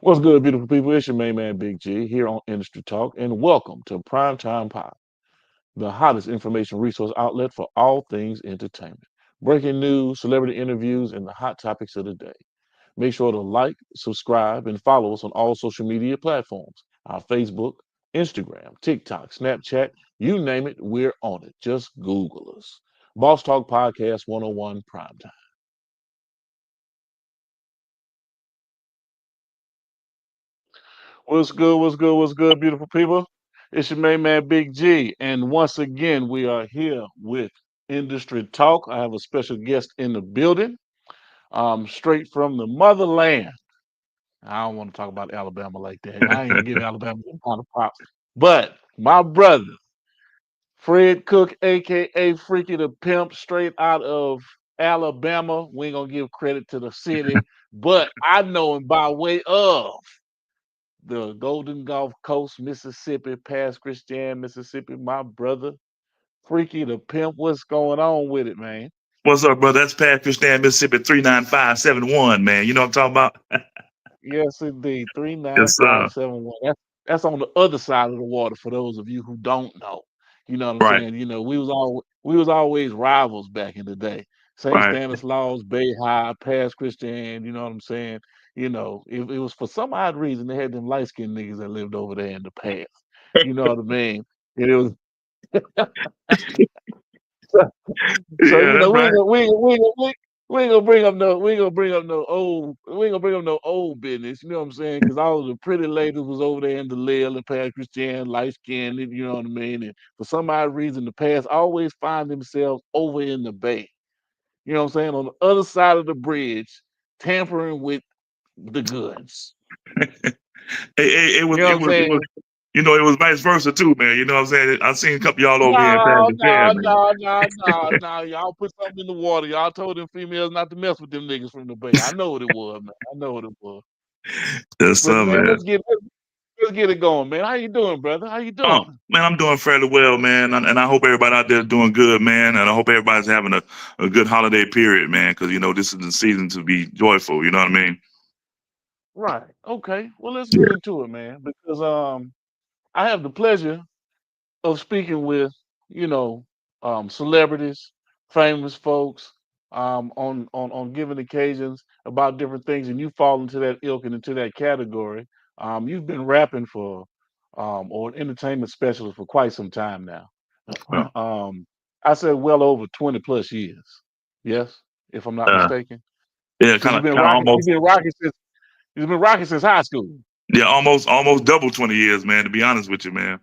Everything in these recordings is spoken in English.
What's good, beautiful people? It's your main man, Big G, here on Industry Talk, and welcome to Primetime Pop, the hottest information resource outlet for all things entertainment. Breaking news, celebrity interviews, and the hot topics of the day. Make sure to like, subscribe, and follow us on all social media platforms. Our Facebook, Instagram, TikTok, Snapchat, you name it, we're on it. Just Google us. Boss Talk Podcast 101 Primetime. What's good? What's good? What's good, beautiful people? It's your main man, Big G. And once again, we are here with Industry Talk. I have a special guest in the building, straight from the motherland. I don't want to talk about Alabama like that. I ain't gonna give Alabama some kind of props. But my brother, Fred Cook, aka Freaky the Pimp, straight out of Alabama. We ain't gonna give credit to the city, but I know him by way of the Golden Gulf Coast, Mississippi, past Christian, Mississippi. My brother, Freaky the Pimp. What's going on with it, man? What's up, brother? That's Pat Christian, Mississippi 39571, man. You know what I'm talking about? Yes, indeed. Three nine Yes, five seven one. That's on the other side of the water for those of you who don't know. You know what I'm right, saying? We was always rivals back in the day. St. right. Stanislaus, Bay High, past Christian. You know what I'm saying? If it was for some odd reason they had them light skinned niggas that lived over there in the past. You know what I mean? And it was So Yeah, that's right. we ain't gonna bring up no old business. You know what I'm saying? Because all of the pretty ladies was over there in the Lil and past Christian, light skinned. You know what I mean? And for some odd reason, the past always find themselves over in the Bay. You know what I'm saying? On the other side of the bridge, tampering with the goods. It was, You know what it I'm was, it was, saying? it was vice versa too, man. You know what I'm saying? I seen a couple of y'all over here in Pat No, no, Christian, man. no, no, no, no. Y'all put something in the water. Y'all told them females not to mess with them niggas from the Bay. I know what it was, man. I know what it was. Yes, But sir, man, man. let's get it going, man. How you doing, brother? How you Oh, doing? man, I'm doing fairly well, man. And I hope everybody out there is doing good, man. And I hope everybody's having a good holiday period, man, because, this is the season to be joyful. You know what I mean? Right. Okay. Well, let's get Yeah. into it, man. Because I have the pleasure of speaking with, you know, celebrities, famous folks, on given occasions about different things, and you fall into that ilk and into that category. You've been rapping for, or an entertainment specialist for quite some time now. Well, um, I said well over 20 plus years. Yes, if I'm not uh, mistaken. yeah, Because kind of, kind of almost. you've been rocking since high school. Yeah, almost double 20 years, man, to be honest with you, man.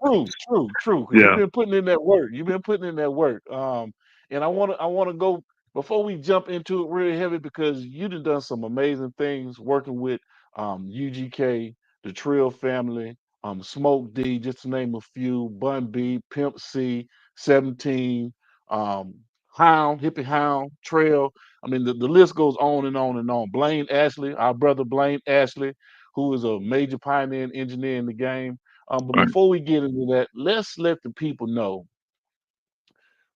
True, true, true. Because you've Yeah. been putting in that work. You've been putting in that work. And I wanna go before we jump into it really heavy because you done some amazing things working with UGK, the Trill family, Smoke D, just to name a few, Bun B, Pimp C, 17, um, Hound, Hippie Hound, Trail. I mean the list goes on and on and on. Blaine Ashley, our brother Blaine Ashley, who is a major pioneer and engineer in the game. But Right. before we get into that, let's let the people know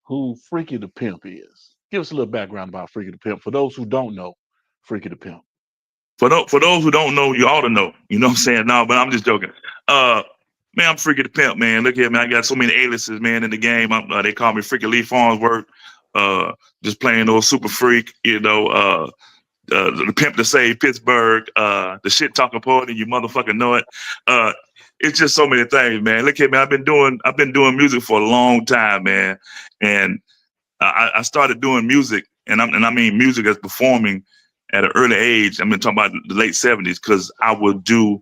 who Freaky the Pimp is. Give us a little background about Freaky the Pimp for those who don't know Freaky the Pimp. For those who don't know, you ought to know. You know what I'm saying? No, but I'm just joking. Uh, man, I'm Freaky the Pimp, man. Look here, man. I got so many aliases, man, in the game. They call me Freaky Lee Farnsworth. Uh, just playing those super freak, the pimp to save Pittsburgh, the shit talking poet, and you motherfucking know it. Uh, it's just so many things, man. Look here, man. I've been doing music for a long time, man, and I started doing music, and I mean music as performing at an early age. I'm talking about the late '70s because I would do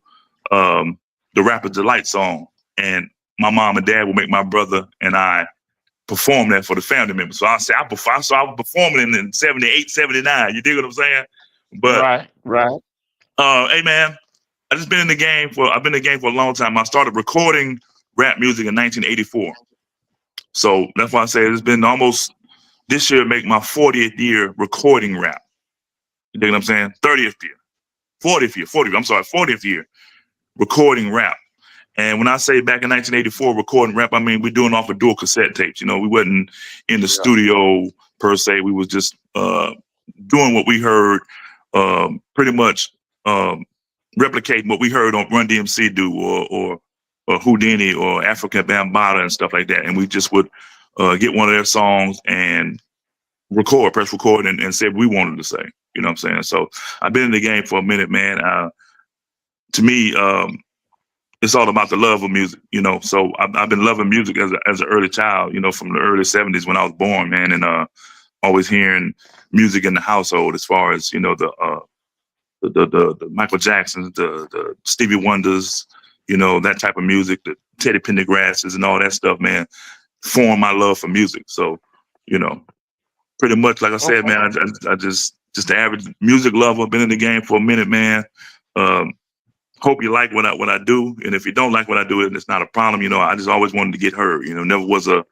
um, the Rapper Delight song, and my mom and dad would make my brother and I perform that for the family members. So I was performing in '78, '79. You dig what I'm saying? But Right, right. hey man, I've been in the game for a long time. I started recording rap music in 1984. So that's why I say it's been almost this year make my 40th year recording rap. You dig what I'm saying? 30th year. 40th year, 40th, I'm sorry, 40th year recording rap. And when I say back in 1984 recording rap, I mean we're doing off of dual cassette tapes. We wasn't in the Yeah. studio per se. We was just doing what we heard pretty much. replicate what we heard on Run DMC do, or Houdini or Africa Bambaataa and stuff like that, and we just would get one of their songs and press record, and say what we wanted to say. You know what I'm saying? So I've been in the game for a minute, man. To me, it's all about the love of music, you know. So I've been loving music as an early child, you know, from the early '70s when I was born, man, and always hearing music in the household, as far as, you know, the Michael Jacksons, the Stevie Wonders, you know, that type of music, the Teddy Pendergrasses and all that stuff, man, formed my love for music. So, you know, pretty much, like I said, Okay. man, I just the average music lover, been in the game for a minute, man. Hope you like what I do, and if you don't like what I do, it's not a problem. You know, I just always wanted to get heard. You know, never was a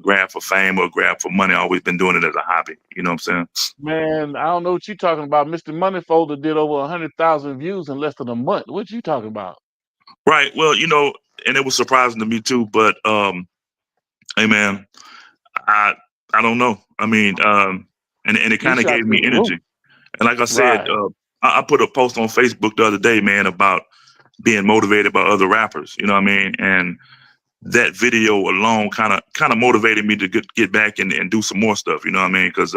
grab for fame or a grab for money. I always been doing it as a hobby. You know what I'm saying? Man, I don't know what you're talking about. Mr. Moneyfolder did over 100,000 views in less than a month. What you talking about? Right. Well, you know, and it was surprising to me too. But hey, man, I I don't know. I mean, and it You kind of shot gave through me the roof. energy. And like I said, Right. I put a post on Facebook the other day, man, about being motivated by other rappers. You know what I mean? And that video alone kind of motivated me to get back and do some more stuff. You know what I mean? Because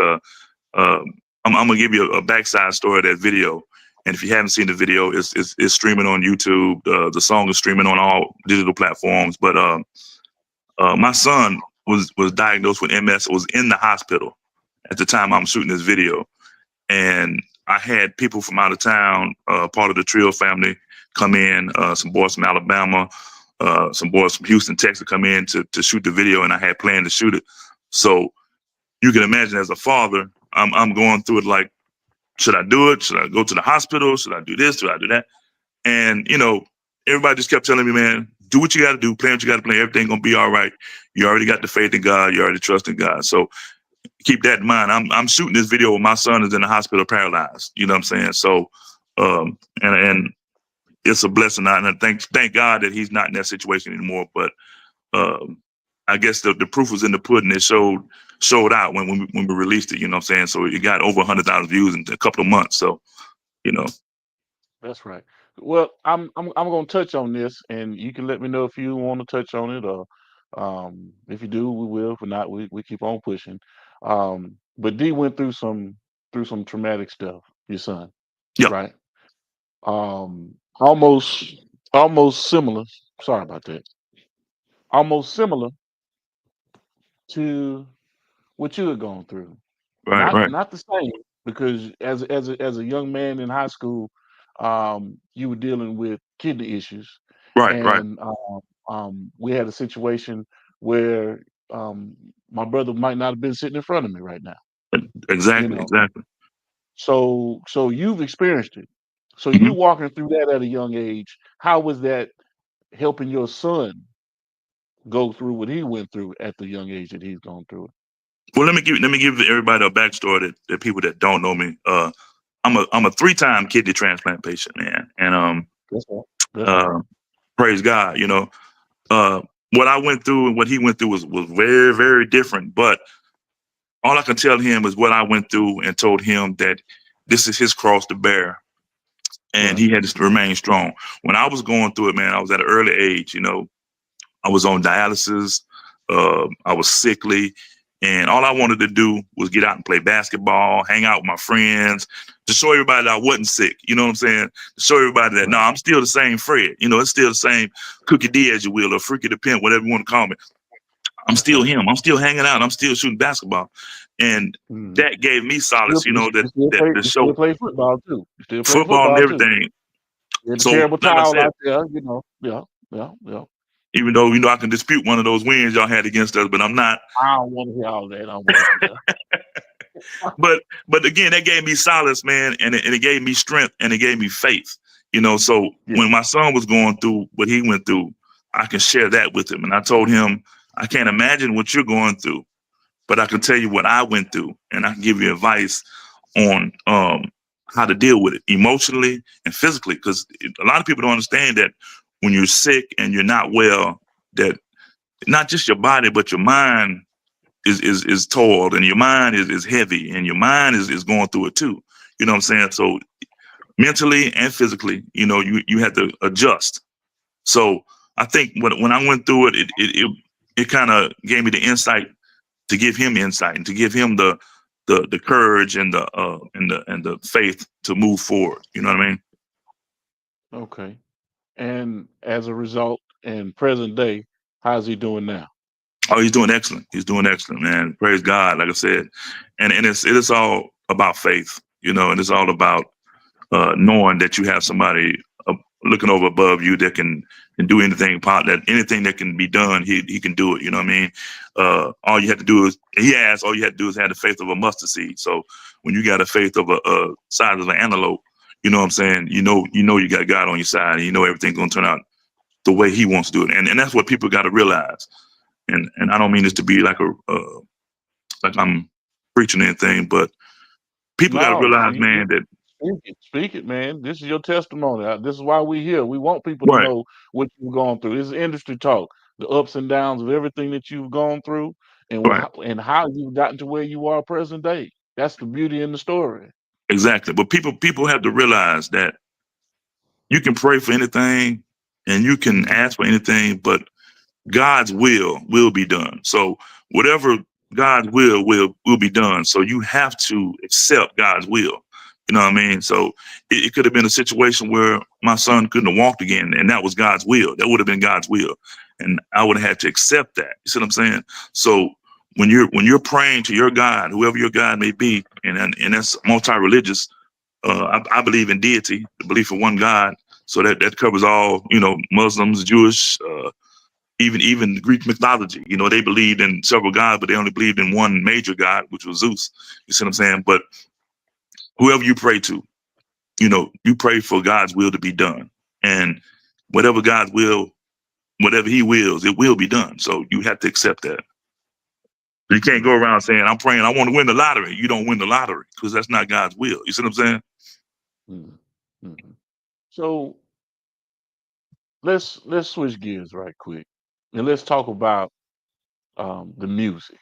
I'm gonna give you a backside story of that video. And if you haven't seen the video, it's streaming on YouTube. The song is streaming on all digital platforms. But my son was diagnosed with MS. Was in the hospital at the time I'm shooting this video, and I had people from out of town, part of the Trill family, come in. Some boys from Alabama, some boys from Houston, Texas, come in to shoot the video, and I had planned to shoot it. So you can imagine, as a father, I'm going through it like, should I do it? Should I go to the hospital? Should I do this? Should I do that? And, you know, everybody just kept telling me, man, do what you got to do, play what you got to play. Everything going to be all right. You already got the faith in God. You already trust in God. So keep that in mind. I'm shooting this video when my son is in the hospital paralyzed. You know what I'm saying? So, and it's a blessing. And I thank God that he's not in that situation anymore. But I guess the proof was in the pudding. It showed out when we released it. You know what I'm saying? So it got over 100,000 views in a couple of months. So, you know. That's right. Well, I'm gonna touch on this, and you can let me know if you want to touch on it, or if you do, we will. If not, we keep on pushing. But D went through some traumatic stuff. Your son, Yeah. right? Almost almost similar. Sorry about that. Almost similar to what you had gone through. Right. Right. Not the same, because as a young man in high school, you were dealing with kidney issues, Right. Right. and we had a situation where um, my brother might not have been sitting in front of me right now. You Exactly. know, Exactly. so you've experienced it. So you Hmm. walking through that at a young age. How was that helping your son go through what he went through at the young age that he's gone through it? Well, let me give everybody a backstory that people that don't know me. I'm a 3-time kidney transplant patient, man, and That's right. That's right. uh, praise God. You know, uh, what I went through and what he went through was very, very different. But all I can tell him is what I went through, and told him that this is his cross to bear, and Right. he had to remain strong. When I was going through it, man, I was at an early age. You know, I was on dialysis. I was sickly, and all I wanted to do was get out and play basketball, hang out with my friends, to show everybody that I wasn't sick. You know what I'm saying? To show everybody that, no, Right. I'm still the same Fred. You know, it's still the same Cookie D, as you will, or Freaky the Pimp, whatever you want to call me. I'm That's still right. him. I'm still hanging out. I'm still shooting basketball, and Mhm. that gave me solace. You know, You still that play the you still show play football too. You still play football and football too. everything. You had a So, terrible like I towel said, out there, you know. Yeah, yeah, yeah. even though, you know, I can dispute one of those wins y'all had against us, but I'm not. I don't want to hear all that. I don't want to hear that. But again, that gave me solace, man, and it gave me strength, and it gave me faith. You know, so Yeah, when my son was going through what he went through, I can share that with him. And I told him, I can't imagine what you're going through, but I can tell you what I went through, and I can give you advice on how to deal with it emotionally and physically. Because a lot of people don't understand that when you're sick and you're not well, that not just your body but your mind is toiled, and your mind is heavy, and your mind is going through it too. You know what I'm saying? So mentally and physically. You had to adjust. So I think when I went through it, it kind of gave me the insight to give him insight and to give him the courage and the faith to move forward. You know what I mean? Okay. And as a result, in present day, how's he doing now? Oh, he's doing excellent. He's doing excellent, man. Praise God, like I said, and it is all about faith, and it's all about knowing that you have somebody looking over above you that can do anything that anything that can be done, he can do it. You know what I mean? All you have to do is all you have to do is have the faith of a mustard seed. So when you got a faith of a size of an antelope, you know what I'm saying? You got God on your side, and you know everything's gonna turn out the way He wants to do it. And that's what people got to realize. And I don't mean this to be like like I'm preaching anything, but people got to No, realize, man, that speak it, man. This is your testimony. This is why we here. We want people to right, know what you've gone through. This is industry talk, the ups and downs of everything that you've gone through, and right, and how you've gotten to where you are present day. That's the beauty in the story. exactly. But people have to realize that you can pray for anything and you can ask for anything, but God's will be done. So whatever God's will be done. So you have to accept God's will. You know what I mean? So it could have been a situation where my son couldn't have walked again, and that was God's will. That would have been God's will, and I would have had to accept that. You see what I'm saying? So when you're praying to your God, whoever your God may be, and that's multi-religious. I believe in deity, the belief in one God. So that covers all, Muslims, Jewish, even Greek mythology. They believed in several gods, but they only believed in one major god, which was Zeus. You see what I'm saying? But whoever you pray to, you pray for God's will to be done. And whatever God's will, whatever He wills, it will be done. So you have to accept that. You can't go around saying, I'm praying, I want to win the lottery. You don't win the lottery because that's not God's will. You see what I'm saying? Mm-hmm. So let's switch gears right quick, and let's talk about the music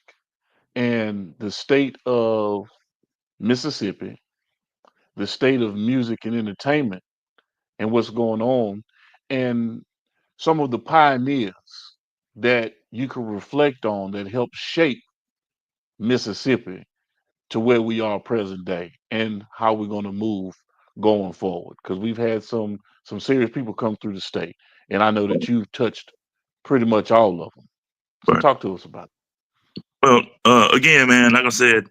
and the state of Mississippi, the state of music and entertainment, and what's going on, and some of the pioneers that you can reflect on that helped shape Mississippi to where we are present day, and how we're going to move going forward. Because we've had some serious people come through the state, and I know that you've touched pretty much all of them. So Right. talk to us about Well, again, man, like I said,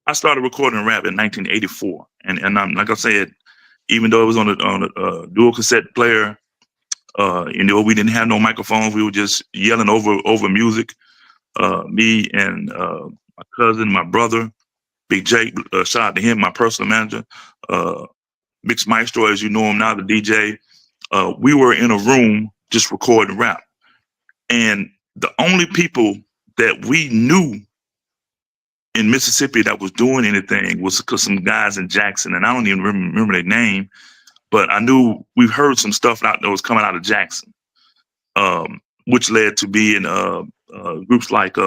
I started recording rap in 1984, and like I said, even though it was on a dual cassette player, we didn't have no microphones. We were just yelling over music. Me and my cousin, my brother, Big Jake, shout out to him, my personal manager, Mix Maestro, as you know him now, the DJ. We were in a room just recording rap, and the only people that we knew in Mississippi that was doing anything was because some guys in Jackson, and I don't even remember their name, but I knew we've heard some stuff that was coming out of Jackson, which led to being groups like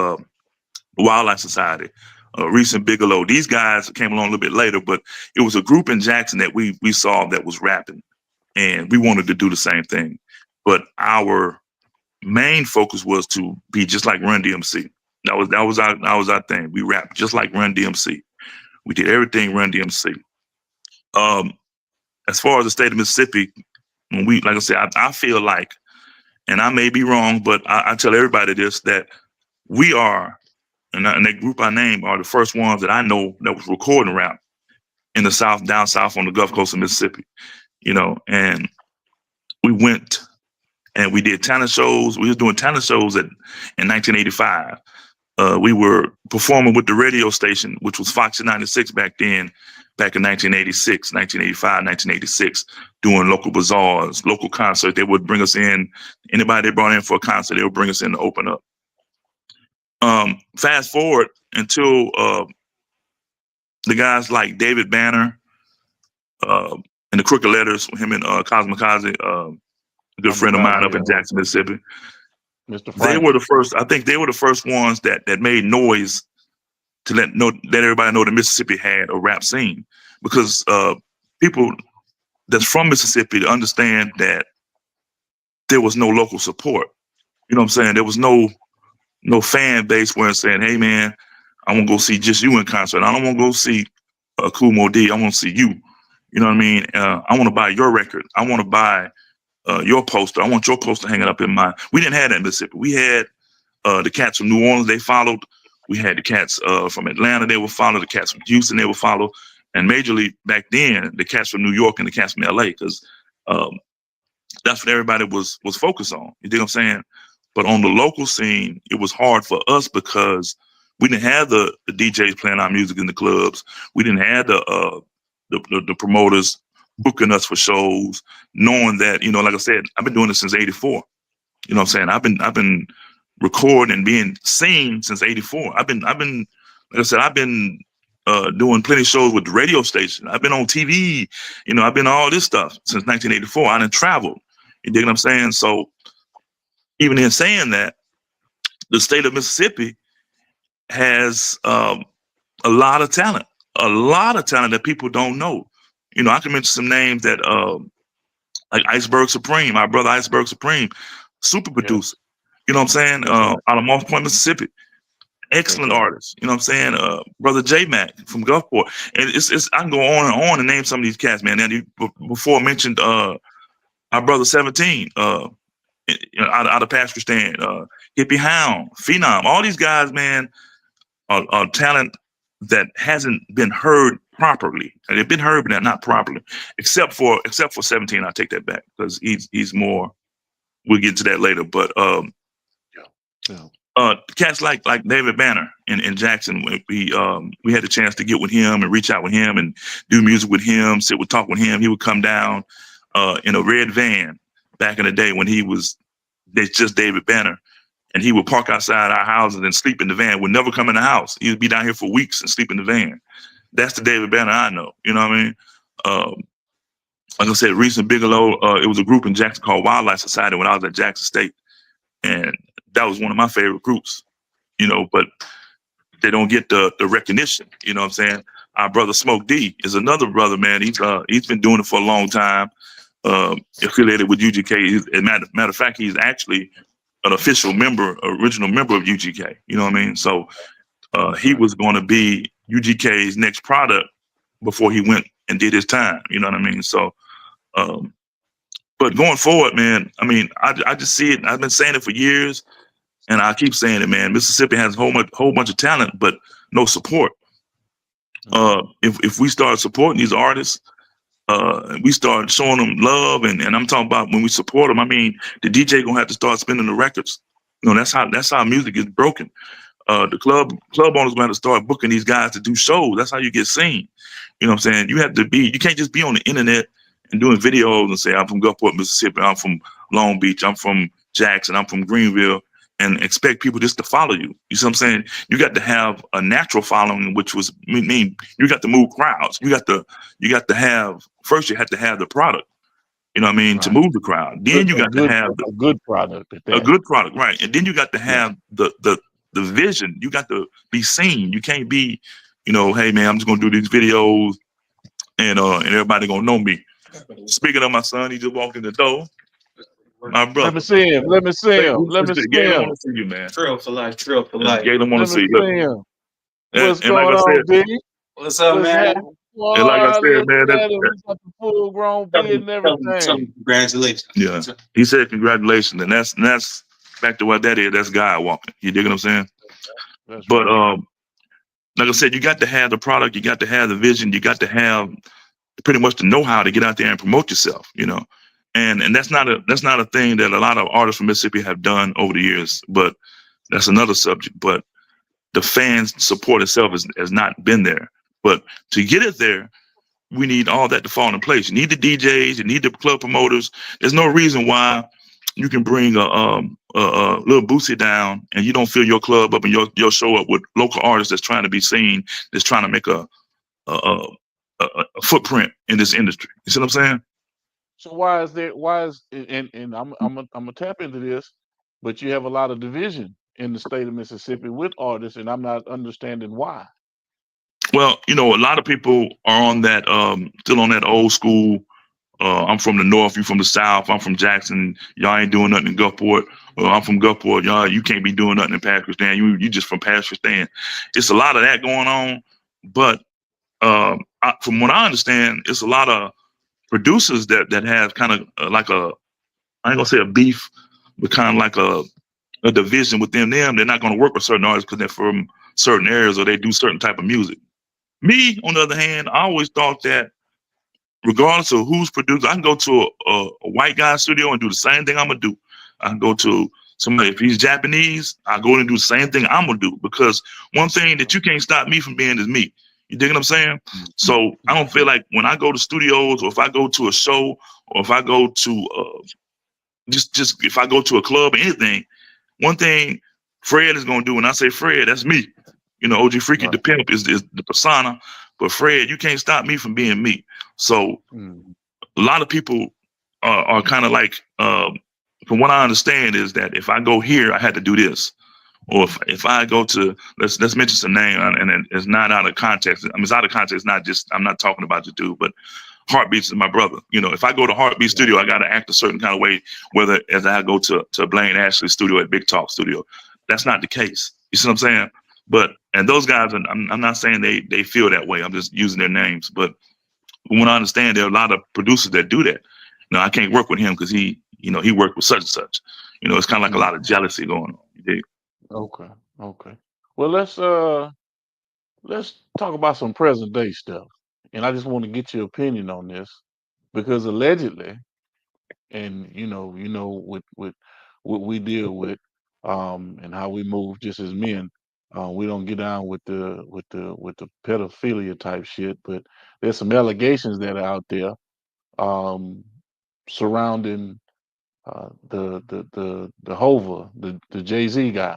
Wildlife Society, Reese and Bigelow. These guys came along a little bit later, but it was a group in Jackson that we saw that was rapping, and we wanted to do the same thing. But our main focus was to be just like Run DMC. That was our thing. We rapped just like Run DMC. We did everything Run DMC. As far as the state of Mississippi, like I said, I feel like, and I may be wrong, but I tell everybody this, that we are, and that group I named are the first ones that I know that was recording rap in the South, down south on the Gulf Coast of Mississippi, and we went and we did talent shows. We was doing talent shows in 1985. We were performing with the radio station, which was Fox 96 back then, back in 1986, 1985, 1986, doing local bazaars, local concerts. They would bring us in. Anybody they brought in for a concert, they would bring us in to open up. Fast forward until the guys like David Banner and the Crooked Letters, him and Cosmikaze, a good friend of mine up in Jackson, Mississippi. Mr. Frank. They were the first. I think they were the first ones that made noise to let everybody know that Mississippi had a rap scene, because people that's from Mississippi to understand that there was no local support. You know what I'm saying? There was no fan base where it's saying, "Hey man, I want to go see just you in concert. I don't want to go see Kool Moe Dee. I want to see you." You know what I mean? I want to buy your record. I want to buy your poster. I want your poster hanging up in my. We didn't have that in Mississippi. We had the cats from New Orleans. They followed. We had the cats from Atlanta. They would follow. The cats from Houston. They would follow. And majorly back then, the cats from New York and the cats from LA, because um, that's what everybody was focused on. You dig what I'm saying? But on the local scene, it was hard for us because we didn't have the DJs playing our music in the clubs. We didn't have the promoters booking us for shows, knowing that, like I said, I've been doing this since '84. You know what I'm saying? I've been recording and being seen since '84. I've been like I said, I've been doing plenty of shows with the radio station. I've been on TV. I've been all this stuff since 1984. I done traveled. You dig what I'm saying? So even in saying that, the state of Mississippi has a lot of talent, that people don't know. I can mention some names that like Iceberg Supreme, our brother Iceberg Supreme, super producer. You know what I'm saying? Out of Moss Point, Mississippi. Excellent artist. You know what I'm saying? Brother J Mac from Gulfport. And it's I can go on and name some of these cats, man. And before I mentioned our brother 17, out of Pakistan, Hippie Hound, Phenom, all these guys, man, are talent that hasn't been heard properly. And they've been heard, but not properly. Except for 17, I take that back because he's more. We'll get to that later. But cats like David Banner in Jackson, we had the chance to get with him and reach out with him and do music with him, talk with him. He would come down in a red van back in the day when there's just David Banner. And he would park outside our houses and sleep in the van. Would never come in the house. He would be down here for weeks and sleep in the van. That's the David Banner I know. You know what I mean? Like I said, Reese and Bigelow, it was a group in Jackson called Wildlife Society when I was at Jackson State. And that was one of my favorite groups, but they don't get the recognition. You know what I'm saying? Our brother Smoke D is another brother, man. He's been doing it for a long time, affiliated with UGK. Matter of fact, he's actually an official member, original member of UGK. You know what I mean? So he was going to be UGK's next product before he went and did his time. You know what I mean? So, but going forward, man, I mean, I just see it. I've been saying it for years, and I keep saying it, man. Mississippi has a whole bunch of talent, but no support. If we start supporting these artists, we start showing them love, and I'm talking about when we support them. I mean, the DJ gonna have to start spinning the records. That's how music is broken. The club owners gonna have to start booking these guys to do shows. That's how you get seen. You know what I'm saying? You can't just be on the internet and doing videos and say, I'm from Gulfport, Mississippi, I'm from Long Beach, I'm from Jackson, I'm from Greenville, and expect people just to follow you. You see what I'm saying? You got to have a natural following, which mean you got to move crowds. You got to have, first you have to have the product, you know what I mean, to move the crowd. Then you got to have a good product. A good product, right. And then you got to have the vision. You got to be seen. You can't be, hey man, I'm just gonna do these videos and everybody gonna know me. Speaking of my son, he just walked in the door. My brother. Let me see him. Let me see him. Galen want to see you, man. Trail for life. Galen want to see you. What's and going like on, I said, D? What's up, man? And like I said, man, we got the full grown beard and everything. Congratulations. Yeah. He said congratulations, and that's back to what that is. That's God walking. You dig what I'm saying? But like I said, you got to have the product, you got to have the vision, you got to have pretty much the know-how to get out there and promote yourself, And that's not a thing that a lot of artists from Mississippi have done over the years, but that's another subject. But the fans support itself has not been there. But to get it there, we need all that to fall in place. You need the DJs, you need the club promoters. There's no reason why you can bring a little Boosie down and you don't fill your club up and your show up with local artists that's trying to be seen, that's trying to make a footprint in this industry. You see what I'm saying? So and I'm gonna tap into this, but you have a lot of division in the state of Mississippi with artists, and I'm not understanding why. Well, a lot of people are on that, still on that old school. I'm from the north, you from the south. I'm from Jackson. Y'all ain't doing nothing in Gulfport. Well, I'm from Gulfport. Y'all, you can't be doing nothing in Pakistan. You just from Pakistan. It's a lot of that going on. But from what I understand, it's a lot of producers that have kind of like I ain't gonna say a beef, but kind of like a division within them. They're not gonna work with certain artists because they're from certain areas or they do certain type of music. Me, on the other hand, I always thought that regardless of who's producing, I can go to a white guy studio and do the same thing I'm gonna do. I can go to somebody, if he's Japanese, I go in and do the same thing I'm gonna do, because one thing that you can't stop me from being is me. You dig what I'm saying? So I don't feel like when I go to studios, or if I go to a show, or if I go to just if I go to a club or anything, one thing Fred is gonna do, when I say Fred, that's me. OG Freaky the Pimp is the persona, but Fred, you can't stop me from being me. So a lot of people are kind of like, from what I understand, is that if I go here, I had to do this, or if I go to let's mention some name, and it's not out of context. I mean, it's out of context. Not just, I'm not talking about the dude, but Heartbeats is my brother. If I go to Heartbeat Studio, I got to act a certain kind of way, whether as I go to Blaine Ashley's studio at Big Talk Studio. That's not the case. You see what I'm saying? And those guys, I'm not saying they feel that way. I'm just using their names. But from what I understand, there are a lot of producers that do that. I can't work with him because he worked with such and such. It's kind of like a lot of jealousy going on. You dig? Okay. Well, let's talk about some present day stuff. And I just want to get your opinion on this, because allegedly, and with what we deal with, and how we move just as men, we don't get down with the pedophilia type shit, but there's some allegations that are out there, um, surrounding the Hova, the Jay-Z guy,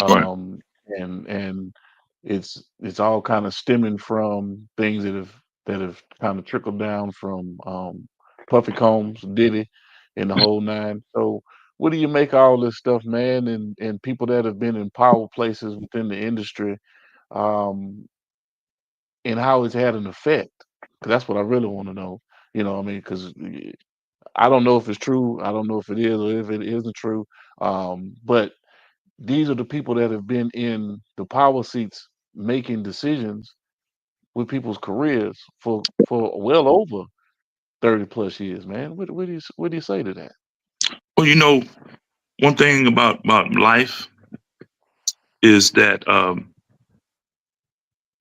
Right. um, and it's all kind of stemming from things that have kind of trickled down from, Puffy Combs, Diddy, and the whole nine. So, what do you make of all this stuff, man? And people that have been in power places within the industry, um, and how it's had an effect? 'Cause that's what I really want to know. What I mean, because I don't know if it's true. I don't know if it is or if it isn't true. But these are the people that have been in the power seats making decisions with people's careers for well over 30 plus years, man. What do you say to that? Well, one thing about life is that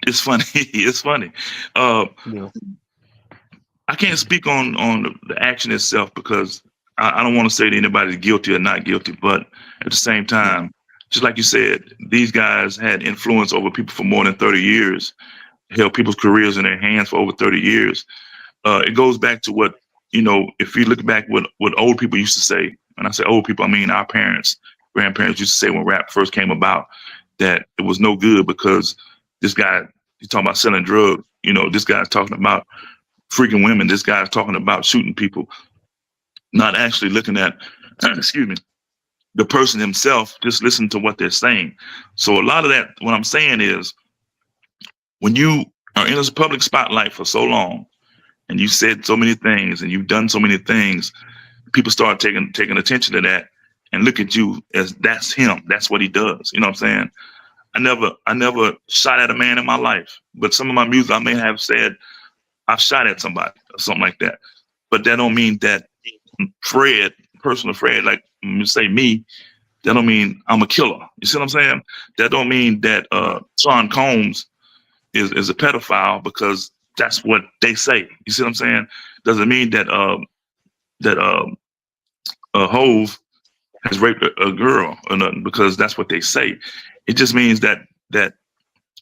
it's funny. It's funny. Uh, Yeah. I can't speak on the action itself, because I don't want to say that anybody's guilty or not guilty. But at the same Yeah. time, just like you said, these guys had influence over people for more than 30 years, held people's careers in their hands for over 30 years. It goes back to what, if you look back what old people used to say. When I say old people, I mean our parents, grandparents used to say when rap first came about, that it was no good because this guy, he's talking about selling drugs. This guy's talking about freaking women. This guy's talking about shooting people, not actually looking at, excuse me, the person himself, just listen to what they're saying. So a lot of that, what I'm saying is, when you are in a public spotlight for so long and you said so many things and you've done so many things, people start taking attention to that and look at you as that's him. That's what he does. You know what I'm saying? I never shot at a man in my life, but some of my music I may have said I've shot at somebody or something like that. But that don't mean that Fred, personal Fred, like you say me, that don't mean I'm a killer. You see what I'm saying? That don't mean that Right. Sean Combs is a pedophile because that's what they say. You see what I'm saying? Doesn't mean that Hove has raped a girl or nothing, because that's what they say. It just means that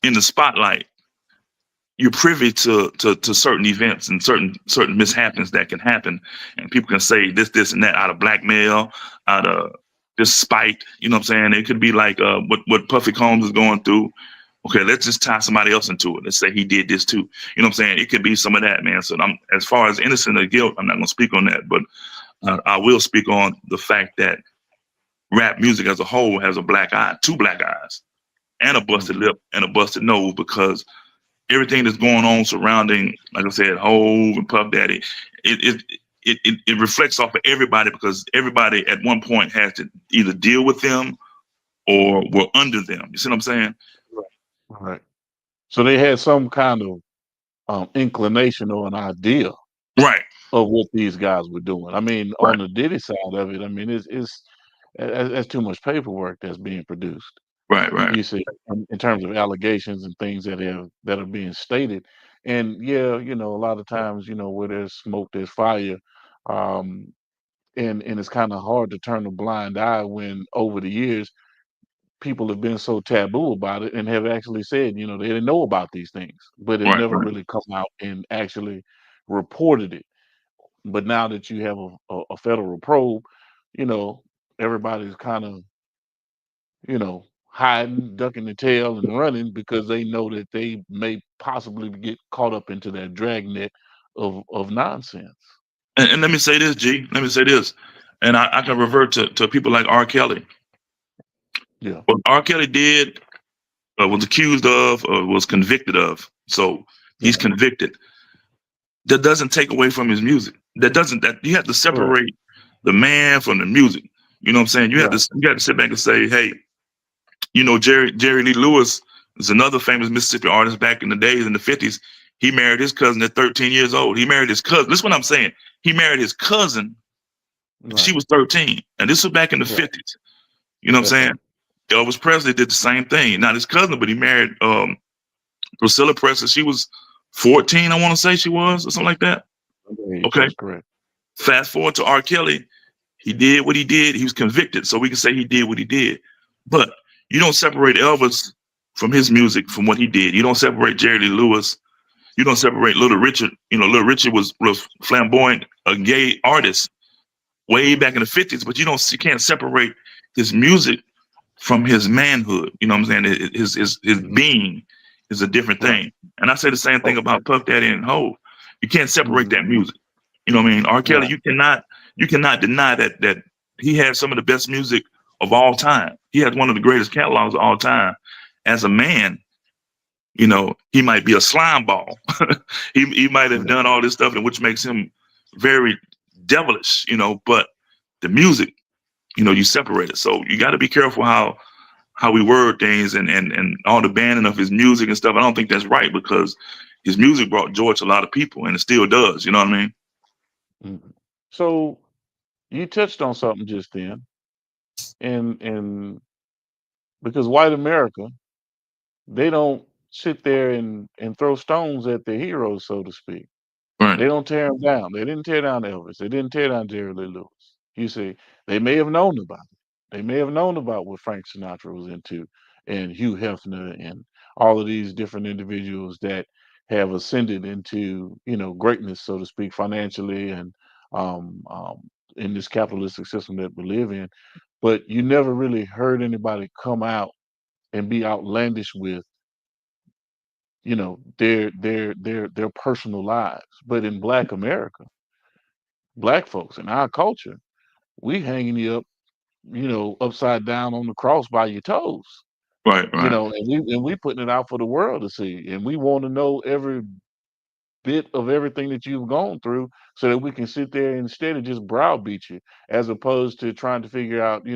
in the spotlight, you're privy to certain events and certain mishaps that can happen, and people can say this and that out of blackmail, out of just spite. You know what I'm saying? It could be like what Puffy Combs is going through. Okay, let's just tie somebody else into it. Let's say he did this too. You know what I'm saying? It could be some of that, man. So as far as innocent or guilt, I'm not going to speak on that, but I will speak on the fact that rap music as a whole has a black eye, two black eyes, and a busted lip and a busted nose, because everything that's going on surrounding, like I said, Hove and Puff Daddy, it reflects off of everybody because everybody at one point has to either deal with them or were under them. You see what I'm saying? Right. So they had some kind of inclination or an idea Right, of what these guys were doing. I mean, right, on the Diddy side of it, I mean, it's that's too much paperwork that's being produced. right, right, You see, in terms of allegations and things that are being stated, and yeah, a lot of times, where there's smoke, there's fire, um, and it's kind of hard to turn a blind eye when over the years people have been so taboo about it and have actually said, they didn't know about these things, but have right, never right. really come out and actually reported it. But now that you have a federal probe, you know, everybody's kind of, hiding, ducking the tail and running because they know that they may possibly get caught up into that dragnet of nonsense. And let me say this, G. Let me say this, and I can revert to people like R. Kelly. Yeah. What R. Kelly did, was accused of, or was convicted of. So he's Yeah. convicted. That doesn't take away from his music. That you have to Correct. separate the man from the music. You know what I'm saying? Right. You have to sit back and say, hey, Jerry Lee Lewis is another famous Mississippi artist back in the days in the 50s. He married his cousin at 13 years old. He married his cousin. This is what I'm saying. He married his cousin when she Right. was 13. And this was back in the Right. 50s. You know what I'm That's saying? right. Elvis Presley did the same thing. Not his cousin, but he married Priscilla Presley. She was 14, I want to say she was, or something like that. Underage, Okay. that's correct. Fast forward to R. Kelly. He did what he did. He was convicted. So we can say he did what he did. But you don't separate Elvis from his music from what he did. You don't separate Jerry Lee Lewis. You don't separate Little Richard. Little Richard was flamboyant, a gay artist way back in the 50s, but you can't separate his music from his manhood. You know what I'm saying? His being is a different Right. thing. And I say the same thing Okay. about Puff Daddy and Hov. You can't separate Hmm. that music. You know what I mean? R. Kelly, Right. you cannot deny that he had some of the best music of all time. He had one of the greatest catalogs of all time. As a man, he might be a slime ball. he might have Yeah. done all this stuff, and which makes him very devilish, but the music, you separate it. So you got to be careful how we word things and all the banning of his music and stuff. I don't think that's right because his music brought joy to a lot of people and it still does. You know what I mean? Mhm. So you touched on something just then, and because white America, they don't sit there and throw stones at their heroes, so to speak. Right, They don't tear them down. They didn't tear down Elvis. They didn't tear down Jerry Lee Lewis. You see, they may have known about it. They may have known about what Frank Sinatra was into, and Hugh Hefner, and all of these different individuals that have ascended into greatness, so to speak, financially and um, um, in this capitalistic system that we live in. But you never really heard anybody come out and be outlandish with their personal lives. But in Black America, Black folks in our culture, we hanging you up, upside down on the cross by your toes, right, right, and we putting it out for the world to see, and we want to know every bit of everything that you've gone through so that we can sit there instead of just browbeat you, as opposed to trying to figure out,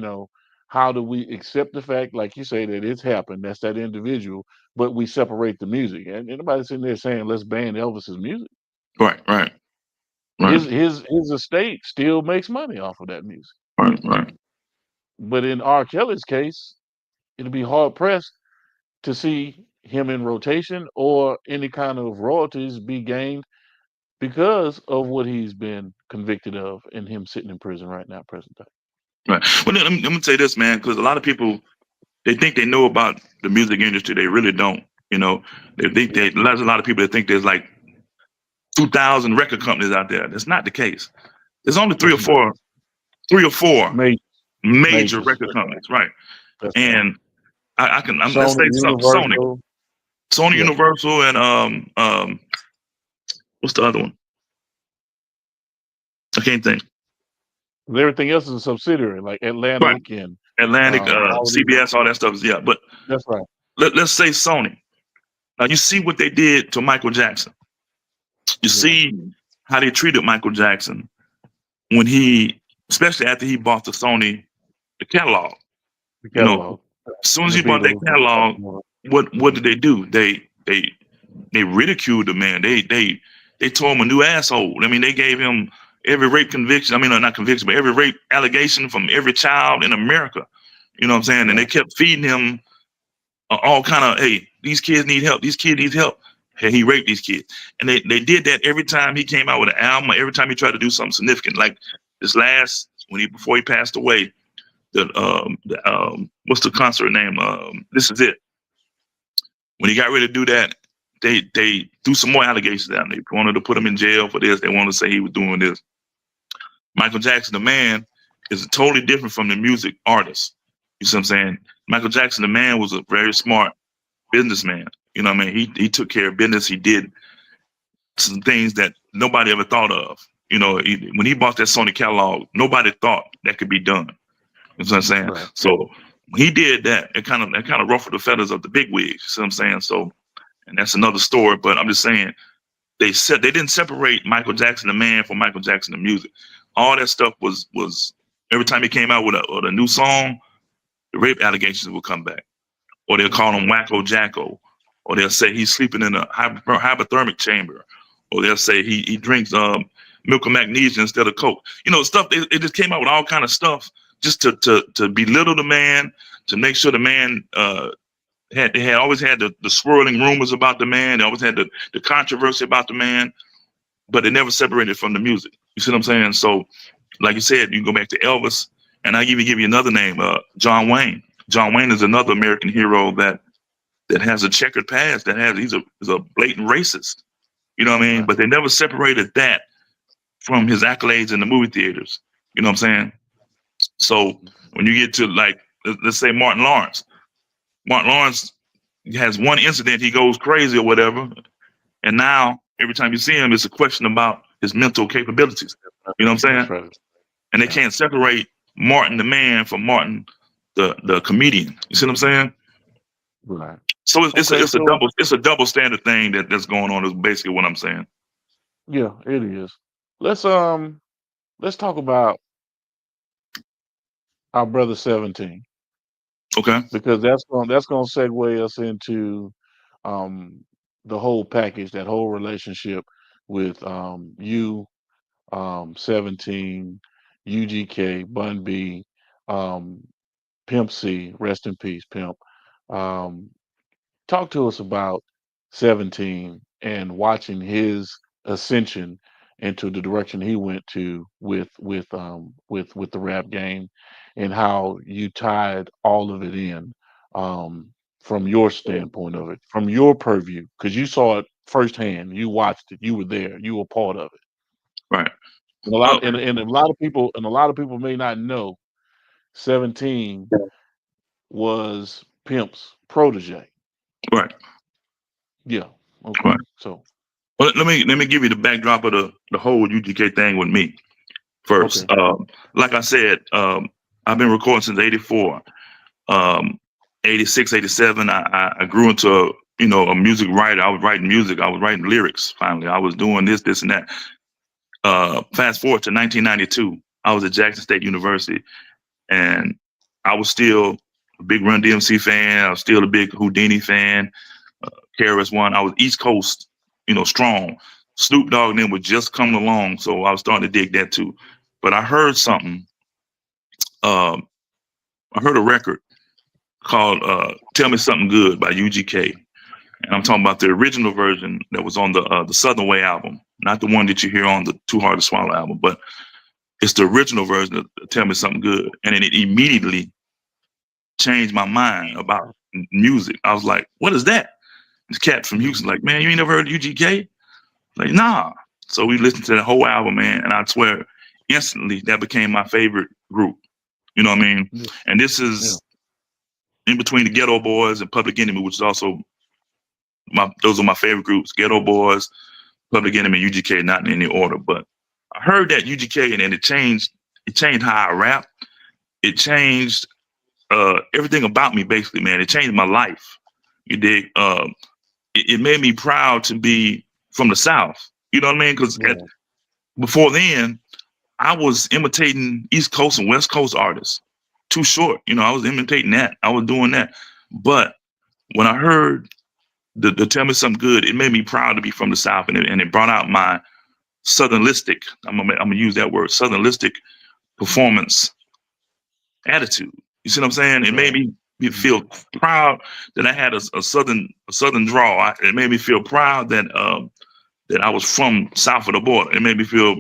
how do we accept the fact, like you say, that it's happened, that's that individual, but we separate the music. And anybody sitting there saying let's ban Elvis's music. right, right, right, His estate still makes money off of that music. right, right. But in R. Kelly's case, it'll be hard pressed to see him in rotation or any kind of royalties be gained because of what he's been convicted of and him sitting in prison right now, present day. Right. Well, let me say this, man, because a lot of people they think they know about the music industry. They really don't. You know, they think Yeah. there's a lot of people that think there's like 2,000 record companies out there. That's not the case. There's only It's not. three or four Major, major majors. record companies, right? That's right. And let's Sony, say Sony, Universal. Yeah. Universal, and what's the other one? I can't think. Everything else is a subsidiary, like Right, Atlantic and Atlantic, all of these. CBS, all that stuff is yeah. But That's right. let's say Sony. Now you see what they did to Michael Jackson. You see how they treated Michael Jackson when he, especially after he bought the catalog. The You know, catalog. as soon And as the he bought that Beatles. catalog, what did they do? They ridiculed the man. They told him a new asshole. I mean, they gave him every rape conviction. I mean, not conviction, but every rape allegation from every child in America. You know what I'm saying? And they kept feeding him all kind of, hey, these kids need help. These kids need help. Hey, he raped these kids. And they did that every time he came out with an album, or every time he tried to do something significant. Like this last, before he passed away, what's the concert name? This Is It. When he got ready to do that, they threw some more allegations down. They wanted to put him in jail for this. They wanted to say he was doing this. Michael Jackson, the man, is totally different from the music artist. You see what I'm saying? Michael Jackson, the man, was a very smart businessman. You know what I mean? He took care of business. He did some things that nobody ever thought of. You know, when he bought that Sony catalog, nobody thought that could be done. You know what I'm saying? Right. So when he did that, it kind of ruffled the feathers of the big wigs. You see what I'm saying? So, and that's another story. But I'm just saying, they didn't separate Michael Jackson the man from Michael Jackson the music. All that stuff was every time he came out with a new song, the rape allegations would come back, or they'll call him Wacko Jacko, or they'll say he's sleeping in a hypothermic chamber, or they'll say he drinks milk and magnesia instead of Coke. You know, stuff. It just came out with all kind of stuff just to belittle the man, to make sure the man they had always had the swirling rumors about the man. They always had the controversy about the man, but they never separated from the music. You see what I'm saying? So, like you said, you can go back to Elvis, and I even give you another name, John Wayne. John Wayne is another American hero that has a checkered past. He's a blatant racist. You know what I mean? Right. But they never separated that from his accolades in the movie theaters. You know what I'm saying? So when you get to, like, let's say Martin Lawrence has one incident, he goes crazy or whatever, and now every time you see him, it's a question about his mental capabilities. You know what I'm That's saying? right. And they can't separate Martin the man from Martin the comedian. You see what I'm saying? Right. So it's Okay, a double standard thing that's going on. Is basically what I'm saying. yeah, it is. Let's talk about our brother 17, Okay. because that's gonna segue us into um the whole package, that whole relationship with you, 17, UGK, Bun B, um, Pimp C, rest in peace, Pimp. Um, Talk to us about 17 and watching his ascension into the direction he went to with the rap game, and how you tied all of it in, from your standpoint of it, from your purview, because you saw it firsthand, you watched it, you were there, you were part of it. Right. And a lot and a lot of people may not know 17 was Pimp's protege. Right. Yeah. Okay. Right. So Well, let me give you the backdrop of the whole UGK thing with me first. okay. Like I said, I've been recording since '84. um, 86, 87, I grew into a music writer. I was writing music. I was writing lyrics. Finally, I was doing this, and that. Fast forward to 1992, I was at Jackson State University, and I was still a big Run DMC fan. I was still a big Houdini fan. KRS One. I was East Coast, strong. Snoop Dogg and them were just coming along, so I was starting to dig that too. But I heard something. Um, I heard a record called "Tell Me Something Good" by UGK, and I'm talking about the original version that was on the Southern Way album, not the one that you hear on the Too Hard to Swallow album, but it's the original version of "Tell Me Something Good," and then it immediately changed my mind about music. I was like, "What is that?" This cat from Houston, like, "Man, you ain't never heard of UGK?" Like, nah. So we listened to the whole album, man, and I swear, instantly that became my favorite group. You know what I mean? Yeah. And this Yeah. is in between the Ghetto Boys and Public Enemy, which is also those are my favorite groups. Ghetto Boys, Public Enemy, UGK, not in any order. But I heard that UGK, and it changed how I rap. It changed everything about me, basically, man. It changed my life. You dig? it made me proud to be from the South. You know what I mean? Because Yeah. before then, I was imitating East Coast and West Coast artists. Too Short, I was imitating that. I was doing that. But when I heard the Tell Me Something Good, it made me proud to be from the South, and it brought out my Southernlistic. I'm gonna use that word, Southernlistic performance attitude. You see what I'm saying? It made me feel proud that I had a southern draw. It made me feel proud that that I was from south of the border. It made me feel,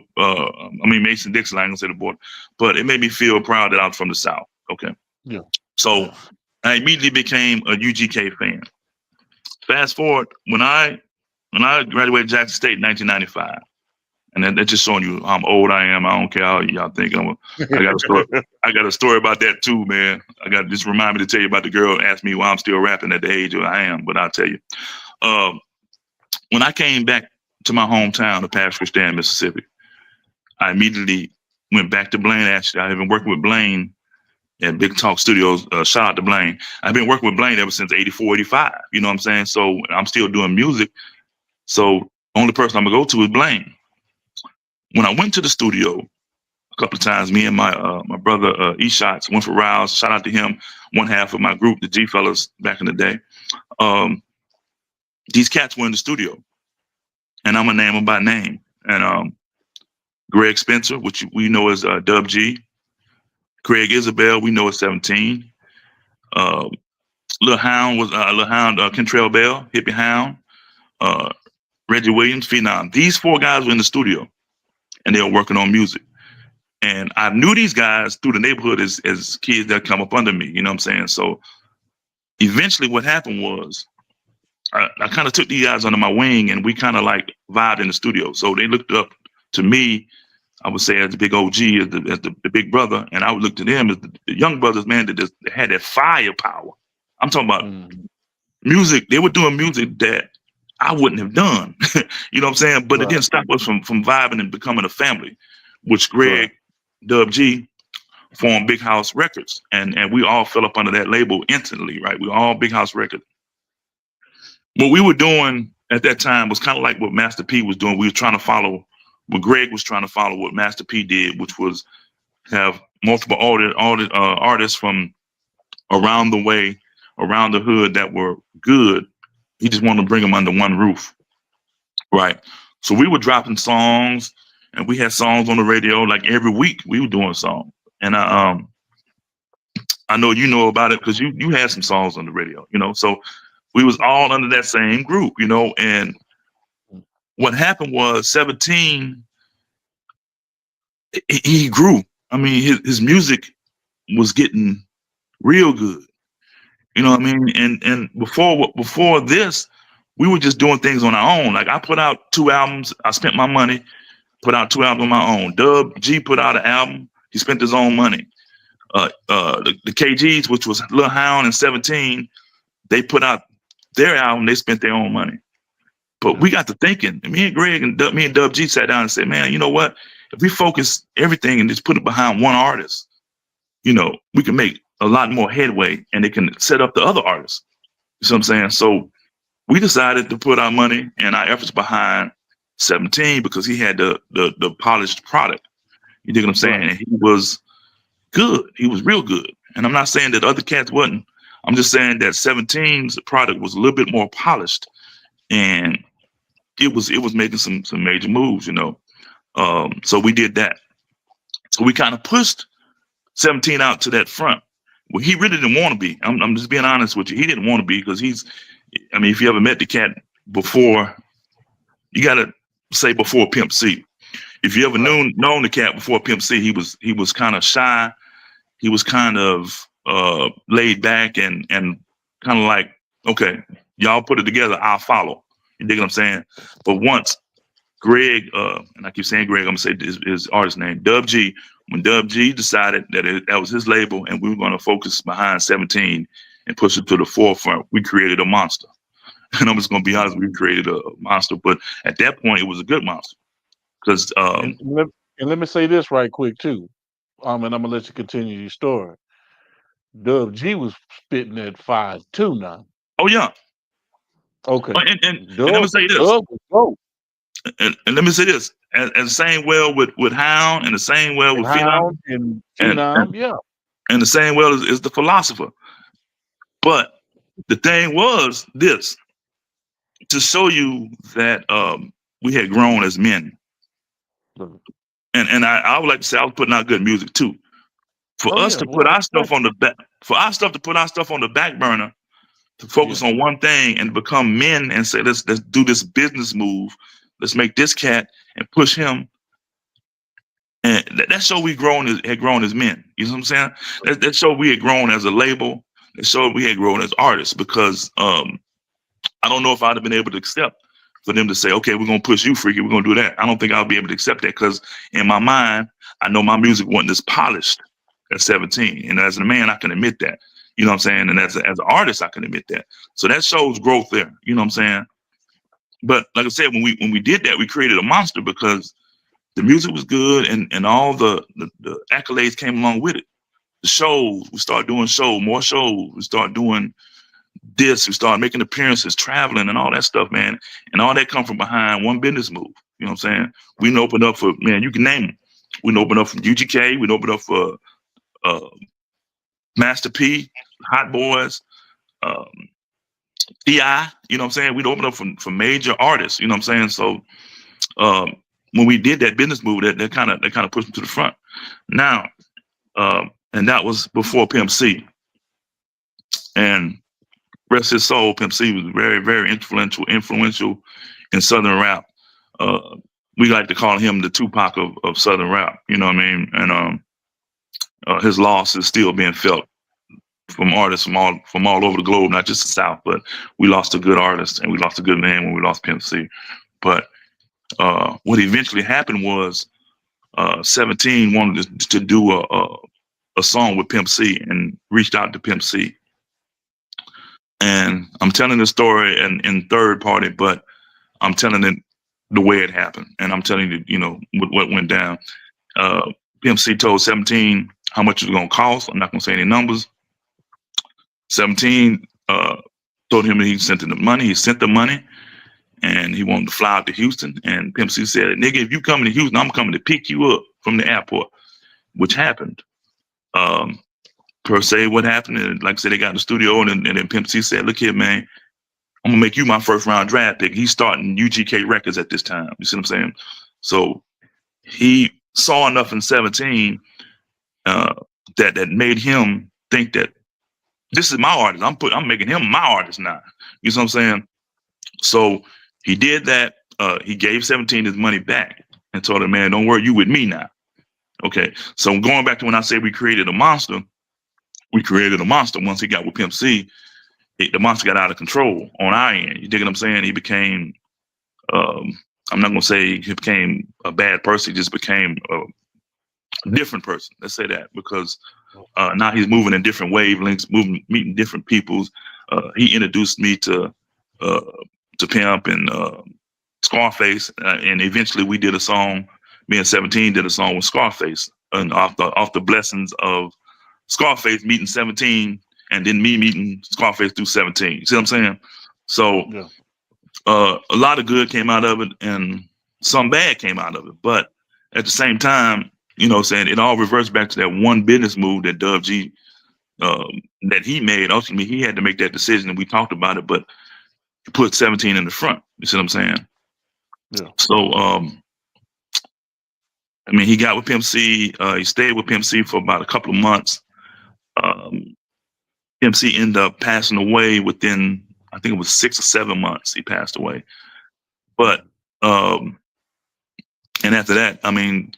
Mason Dixon, I ain't gonna say the border, but it made me feel proud that I was from the South. Okay. Yeah. So I immediately became a UGK fan. Fast forward, when I graduated Jackson State in 1995, and that's just showing you how old I am. I don't care how y'all think. I got a story. I got a story about that too, man. I got just remind me to tell you about the girl who asked me why I'm still rapping at the age of I am, but I'll tell you. When I came back to my hometown of Paris Christian, Mississippi, I immediately went back to Blaine. Actually, I have been working with Blaine at Big Talk Studios. Shout out to Blaine. I've been working with Blaine ever since 84, 85. You know what I'm saying? So I'm still doing music. So only person I'm gonna go to is Blaine. When I went to the studio a couple of times, me and my brother E-Shots went for Rouse. Shout out to him, one half of my group, the G Fellas back in the day. These cats were in the studio, and I'm gonna name them by name. And Greg Spencer, which we know as Dub G. Craig Isabel, we know as 17. Lil Hound was Kentrell Bell, Hippie Hound, Reggie Williams, Phenom. These four guys were in the studio, and they were working on music. And I knew these guys through the neighborhood as kids that come up under me. You know what I'm saying? So eventually, what happened was I kind of took these guys under my wing, and we kind of like vibed in the studio. So they looked up to me, I would say, as the big OG, as the big brother, and I would look to them as the young brothers, man, that had that firepower. I'm talking about music. They were doing music that I wouldn't have done. You know what I'm saying? But it didn't stop us from vibing and becoming a family, which Greg, Dub G, formed Big House Records. And we all fell up under that label instantly, right? We were all Big House Records. What we were doing at that time was kind of like what Master P was doing. We were trying to follow what Greg was trying to follow what Master P did, which was have multiple artists from around the way, around the hood that were good. He just wanted to bring them under one roof, right? So we were dropping songs, and we had songs on the radio like every week. We were doing songs, and I know you know about it because you had some songs on the radio, So we was all under that same group, And what happened was 17. He grew. I mean, his music was getting real good. You know what I mean? And before this, we were just doing things on our own. Like I put out 2 albums. I spent my money, put out 2 albums on my own. Dub G put out an album. He spent his own money. The KGs, which was Lil Hound and 17, they put out their album. They spent their own money. But we got to thinking. And me and Greg and me and Dub G sat down and said, man, you know what? If we focus everything and just put it behind one artist, we can make a lot more headway, and it can set up the other artists. You see what I'm saying? So we decided to put our money and our efforts behind 17 because he had the polished product. You dig what I'm saying? And he was good. He was real good. And I'm not saying that other cats wasn't. I'm just saying that 17's product was a little bit more polished, and it was making some major moves, So we did that. So we kind of pushed 17 out to that front. Well, he really didn't want to be. I'm just being honest with you. He didn't want to be because if you ever met the cat before, you got to say before Pimp C. If you ever known the cat before Pimp C, he was kind of shy. He was kind of laid back and kind of like, okay, y'all put it together, I'll follow. You dig what I'm saying? But once Greg, and I keep saying Greg, I'm gonna say his artist name, Dub G. When Dub G decided that that was his label and we were going to focus behind 17 and push it to the forefront, we created a monster. And I'm just going to be honest, we created a monster. But at that point, it was a good monster. Because and let me say this right quick too, and I'm gonna let you continue your story. Dub G was spitting at 5'2" now. oh yeah, Okay. And let me Dub, say this, Dub was dope. and let me say this, and the same well with Hound, and the same well And with Phenom, Hound and and Phenom, yeah. and the same well is the Philosopher. But the thing was this, to show you that we had grown as men. And I would like to say I was putting out good music too. For Oh us yeah, to put without our stuff on question. the back, for our stuff to put our stuff on the back burner, to focus Yeah. on one thing and become men and say let's do this business move, let's make this cat and push him. And that show we had grown as men. You know what I'm saying? That show we had grown as a label. That show we had grown as artists because I don't know if I'd have been able to accept for them to say, okay, we're going to push you, Freaky. We're going to do that. I don't think I'll be able to accept that because in my mind, I know my music wasn't as polished at 17. And as a man, I can admit that. You know what I'm saying? And as an artist, I can admit that. So that shows growth there. You know what I'm saying? But like I said, when we did that, we created a monster because the music was good and all the accolades came along with it. The shows, we started doing more shows. We started doing this, we started making appearances, traveling, and all that stuff, man. And all that come from behind one business move. You know what I'm saying? We didn't open up for, man, you can name them. We didn't open up for UGK. We didn't open up for uh, Master P, Hot Boys, um, T.I. You know what I'm saying? We'd open up for major artists. You know what I'm saying? So when we did that business move, that kind of pushed me to the front. Now, and that was before Pimp C. And rest his soul, Pimp C was very, very influential in Southern rap. We like to call him the Tupac of Southern rap. You know what I mean? And his loss is still being felt from artists from all over the globe, not just the South. But we lost a good artist and we lost a good man when we lost Pimp C. But what eventually happened was 17 wanted to do a song with Pimp C and reached out to Pimp C. And I'm telling the story in third party, but I'm telling it the way it happened. And I'm telling you, you know, what went down. Pimp C told 17 how much it was going to cost. I'm not going to say any numbers. 17 told him that he sent the money. He sent the money and he wanted to fly out to Houston. And Pimp C said, nigga, if you coming to Houston, I'm coming to pick you up from the airport, which happened. Per se, what happened, and like I said, they got in the studio and then Pimp C said, look here, man, I'm gonna make you my first round draft pick. He's starting UGK Records at this time. You see what I'm saying? So he saw enough in 17 that made him think that this is my artist. I'm making him my artist now. You see what I'm saying? So he did that. He gave 17 his money back and told him, man, don't worry, you with me now. Okay. So going back to when I say we created a monster once he got with Pimp C. The monster got out of control on our end. You dig what I'm saying? He became, I'm not going to say he became a bad person. He just became a different person. Let's say that because now he's moving in different wavelengths, meeting different peoples. He introduced me to Pimp and Scarface, and eventually we did a song. Me and 17 did a song with Scarface, and off the blessings of Scarface meeting 17, and then me meeting Scarface through 17. You see what I'm saying? So Yeah. a lot of good came out of it, and some bad came out of it. But at the same time, you know, saying it all reverts back to that one business move that Dub G that he made. Ultimately, he had to make that decision, and we talked about it. But he put 17 in the front. You see what I'm saying? Yeah. So I mean, he got with Pimp C. He stayed with Pimp C for about a couple of months. Pimp C ended up passing away within, I think it was 6 or 7 months. He passed away. But and after that, I mean,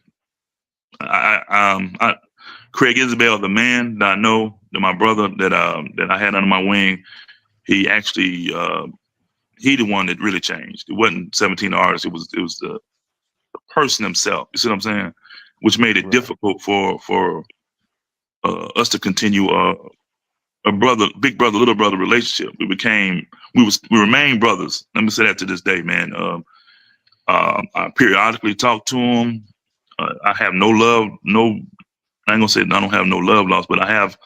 Craig Isabel, the man that I know, that my brother that I had under my wing, he actually he the one that really changed. It wasn't 17 artists. It was the person himself. You see what I'm saying? Which made it difficult for us to continue a big brother, little brother relationship. We remain brothers. Let me say that to this day, man. I periodically talk to him. I have no love, I ain't gonna say I don't have no love lost, but I have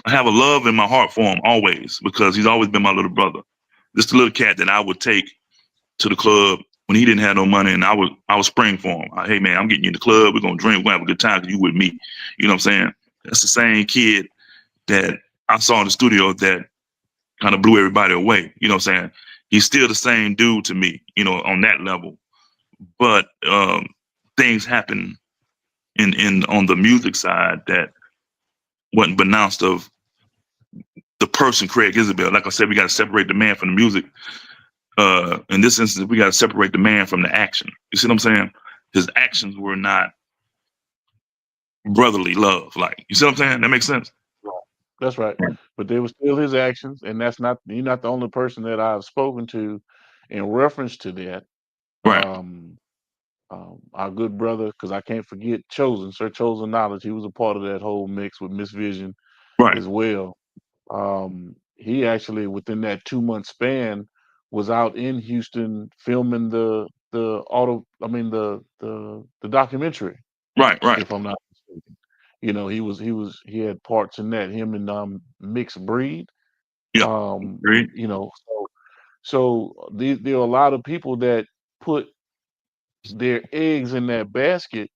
I have a love in my heart for him always because he's always been my little brother. Just a little cat that I would take to the club when he didn't have no money, and I was spraying for him. Hey man, I'm getting you in the club. We're gonna drink. We're gonna have a good time because you with me. You know what I'm saying? That's the same kid that I saw in the studio that kind of blew everybody away. You know what I'm saying? He's still the same dude to me. You know, on that level. But things happen in on the music side that wasn't pronounced of the person Craig Isabel. Like I said, we got to separate the man from the music. In this instance, we got to separate the man from the action. You see what I'm saying? His actions were not brotherly love. Like, you see what I'm saying? That makes sense. That's right. Right. But they were still his actions, and that's not you're not the only person that I've spoken to in reference to that. Right. Um, our good brother, because I can't forget Chosen, Sir Chosen Knowledge. He was a part of that whole mix with Miss Vision Right. as well. He actually within that 2 month span was out in Houston filming the documentary, Right. Right. if I'm not mistaken. You know, he had parts in that, him and Mixed Breed. Yeah. Um, Agreed. you know, there are a lot of people that put their eggs in that basket,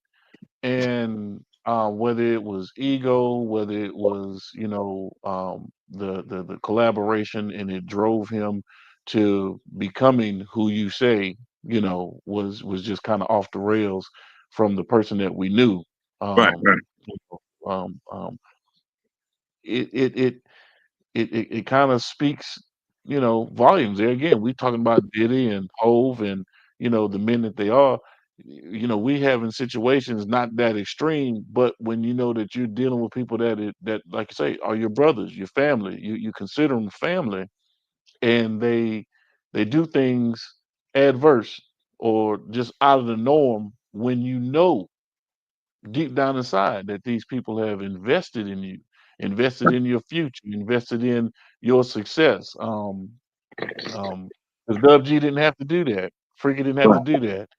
and whether it was ego, whether it was the collaboration, and it drove him to becoming who you say was just kind of off the rails from the person that we knew. Right. Right. You know, it it it it kind of speaks, volumes. There again, we talking about Diddy and Hove and the men that they are. We have in situations not that extreme, but when you know that you're dealing with people that like you say are your brothers, your family, you consider them family, and they do things adverse or just out of the norm when you know deep down inside that these people have invested in you, invested in your future, invested in your success. Um, 'Cause Dub G didn't have to do that. Freaky didn't have to Right. do that.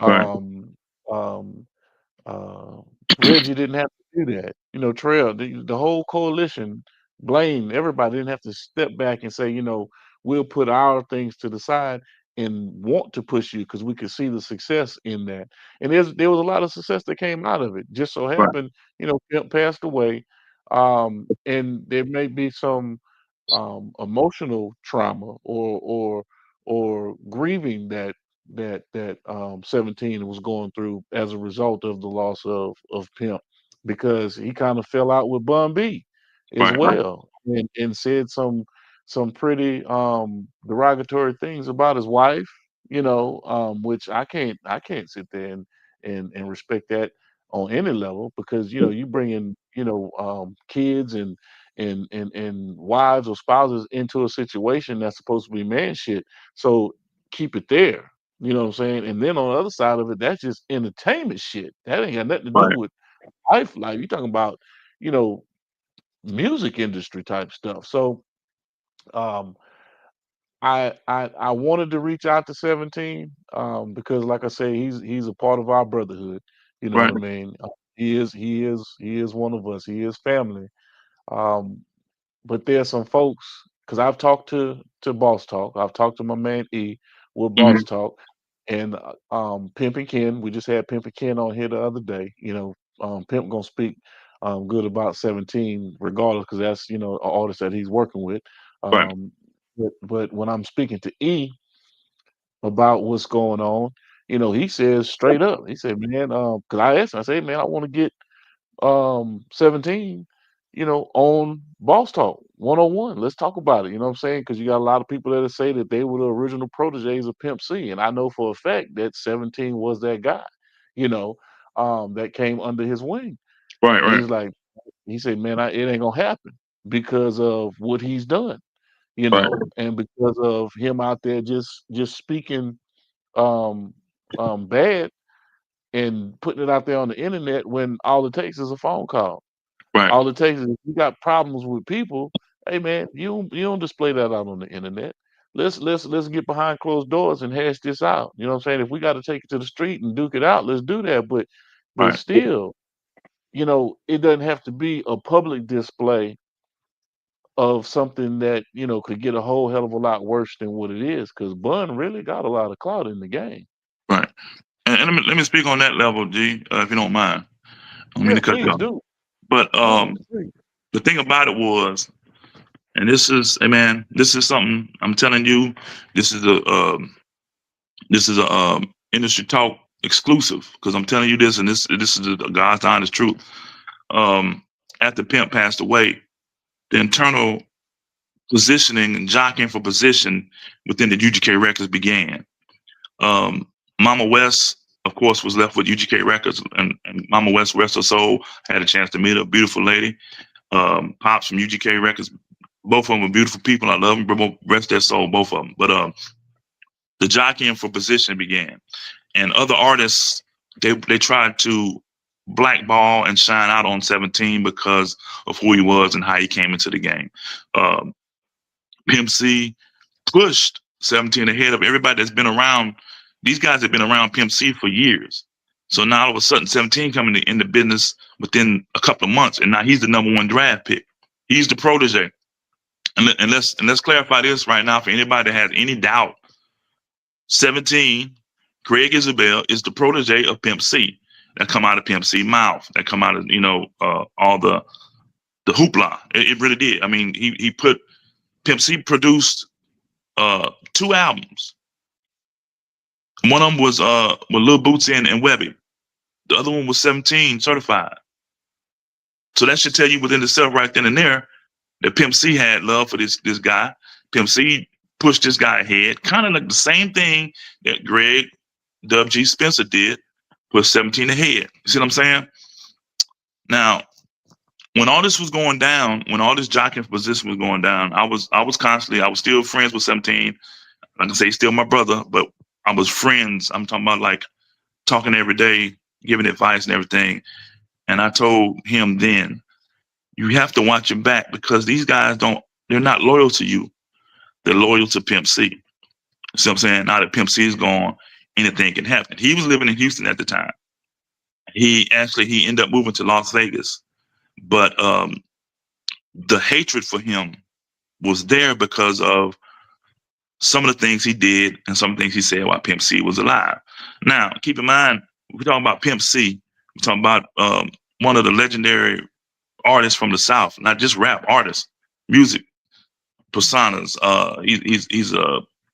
Right. Um, um, uh, Reggie didn't have to do that. Trail, the whole coalition, Blaine, everybody didn't have to step back and say, we'll put our things to the side and want to push you because we could see the success in that. And there was a lot of success that came out of it. Just so Right. happened, Pimp passed away. And there may be some emotional trauma or grieving that 17 was going through as a result of the loss of Pimp, because he kind of fell out with Bun B as Right. Right. well, and said some pretty derogatory things about his wife, which I can't sit there and respect that on any level, because you bring in kids and wives or spouses into a situation that's supposed to be man shit. So keep it there. You know what I'm saying? And then on the other side of it, that's just entertainment shit. That ain't got nothing to do Right. with life. You talking about, you know, music industry type stuff. So um I wanted to reach out to 17, because like I say, he's a part of our brotherhood. You know Right. what I mean? He is one of us. He is family. Um, but there's some folks, because I've talked to Boss Talk. I've talked to my man E with Mm-hmm. Boss Talk, and Pimp and Ken. We just had Pimp and Ken on here the other day. Pimp gonna speak good about 17, regardless, because that's an artist that he's working with. Right. Um, but when I'm speaking to E about what's going on, he says straight up. He said, "Man, because I asked him, I said, man, I want to get 17, on Boss Talk 101. Let's talk about it. You know what I'm saying? Because you got a lot of people that say that they were the original proteges of Pimp C. And I know for a fact that 17 was that guy, you know, that came under his wing. Right. And Right. he said, man, it ain't gonna happen because of what he's done, Right. and because of him out there just speaking um bad and putting it out there on the internet when all it takes is a phone call. Right. All it takes is if you got problems with people, hey man, you don't display that out on the internet. Let's get behind closed doors and hash this out. You know what I'm saying? If we got to take it to the street and duke it out, let's do that. But Right. still, it doesn't have to be a public display of something that could get a whole hell of a lot worse than what it is. Because Bun really got a lot of clout in the game. Right. And let me speak on that level, G, if you don't mind. I don't mean Yeah, to cut you please off. do. But No, please. the thing about it was, and this is, hey man, this is something I'm telling you. This is a industry talk exclusive because I'm telling you this, and this is the God's honest truth. After Pimp passed away, the internal positioning and jockeying for position within the UGK Records began. Um, Mama West, of course, was left with UGK Records, and Mama West, rest her soul, had a chance to meet a beautiful lady. Pops from UGK Records, both of them were beautiful people. I love them, but rest their soul, both of them. But the jockeying for position began, and other artists they tried to blackball and shine out on 17 because of who he was and how he came into the game. Um, Pimp C pushed 17 ahead of everybody that's been around. These guys have been around Pimp C for years. So now all of a sudden 17 coming in the business within a couple of months, and now he's the number one draft pick. He's the protege. And let's clarify this right now for anybody that has any doubt. 17, Craig Isabel is the protege of Pimp C. That come out of Pimp C mouth. That come out of all the hoopla. It really did. I mean, he put Pimp C produced 2 albums. One of them was with Lil Bootsy and Webby. The other one was 17 certified. So that should tell you within itself right then and there that Pimp C had love for this guy. Pimp C pushed this guy ahead, kind of like the same thing that Greg W.G. Spencer did, put 17 ahead. You see what I'm saying? Now, when all this was going down, when all this jockeying for position was going down, I was still friends with 17. Like I say, he's still my brother, but I was friends. I'm talking about like talking every day, giving advice and everything. And I told him then, you have to watch your back because these guys they're not loyal to you. They're loyal to Pimp C. See what I'm saying? Now that Pimp C is gone, anything can happen. He was living in Houston at the time. He ended up moving to Las Vegas, but the hatred for him was there because of some of the things he did and some of the things he said while Pimp C was alive. Now, keep in mind, we're talking about Pimp C. We're talking about one of the legendary artists from the South, not just rap artists, music personas.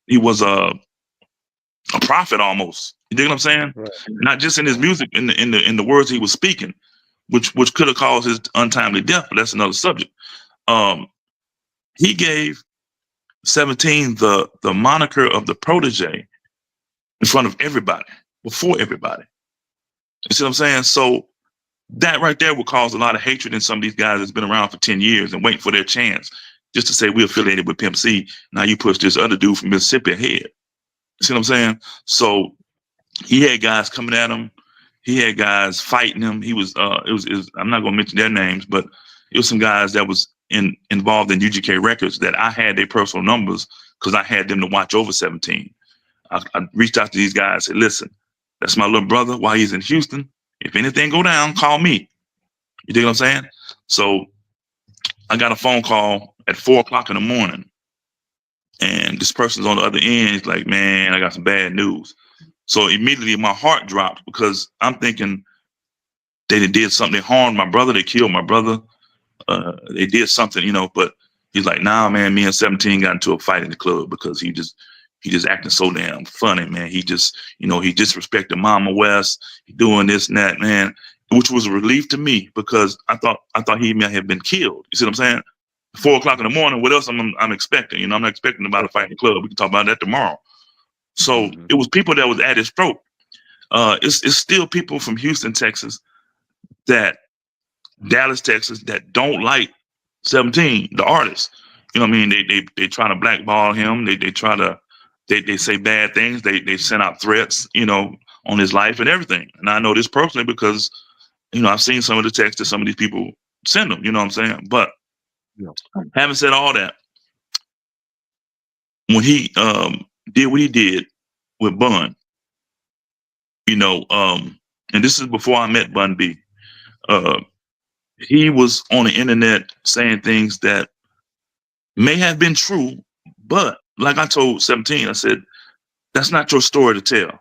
He was a prophet almost. You dig what I'm saying? Right. Not just in his music, in the words he was speaking, which could have caused his untimely death, but that's another subject. He gave 17 the moniker of the protege in front of everybody, before everybody. You see what I'm saying? So that right there will cause a lot of hatred in some of these guys that's been around for 10 years and waiting for their chance just to say we're affiliated with Pimp C. Now you push this other dude from Mississippi ahead. You see what I'm saying? So he had guys coming at him. He had guys fighting him. It was I'm not gonna mention their names, but it was some guys that was involved in UGK Records that I had their personal numbers because I had them to watch over 17. I reached out to these guys and said, listen, that's my little brother while he's in Houston. If anything go down, call me. You dig what I'm saying? So I got a phone call at 4:00 in the morning. And this person's on the other end. He's like, man, I got some bad news. So immediately my heart dropped because I'm thinking they did something. They harmed my brother. They killed my brother. They did something, but he's like, nah, man, me and 17 got into a fight in the club because he just acting so damn funny, man. He just, he disrespected Mama West, doing this and that, man, which was a relief to me because I thought he may have been killed. You see what I'm saying? 4:00 in the morning. What else I'm expecting? I'm not expecting about a fight in the club. We can talk about that tomorrow. So it was people that was at his throat. It's still people from Houston, Texas, Dallas, Texas, that don't like 17, the artist. You know what I mean? They try to blackball him. They try to they say bad things. They send out threats, on his life and everything. And I know this personally because, I've seen some of the texts that some of these people send them. You know what I'm saying? But having said all that, when he did what he did with Bun, and this is before I met Bun B. He was on the internet saying things that may have been true, but like I told 17, I said, that's not your story to tell.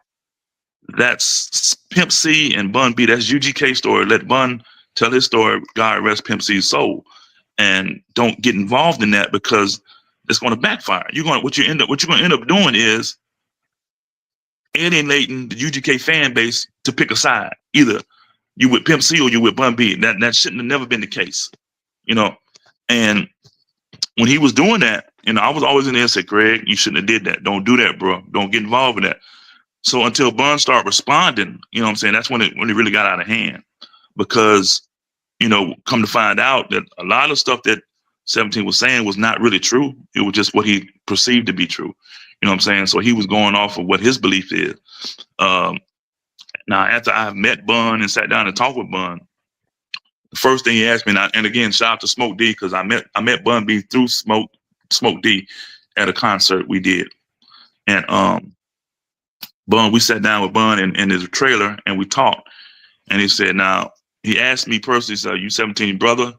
That's Pimp C and Bun B. That's UGK story. Let Bun tell his story. God rest Pimp C's soul, and don't get involved in that because it's going to backfire. What you're going to end up doing is alienating the UGK fan base to pick a side. Either you with Pimp C or you with Bun B. That shouldn't have never been the case, And when he was doing that, I was always in there and said, Greg, you shouldn't have did that. Don't do that, bro. Don't get involved in that. So until Bun started responding, that's when it really got out of hand. Because, come to find out that a lot of stuff that 17 was saying was not really true. It was just what he perceived to be true. So he was going off of what his belief is. Now, after I've met Bun and sat down and talked with Bun, the first thing he asked me, and again, shout out to Smoke D, because I met Bun B through Smoke D at a concert we did. And Bun, we sat down with Bun in his trailer and we talked. And he said, now, he asked me personally, so you 17 brother,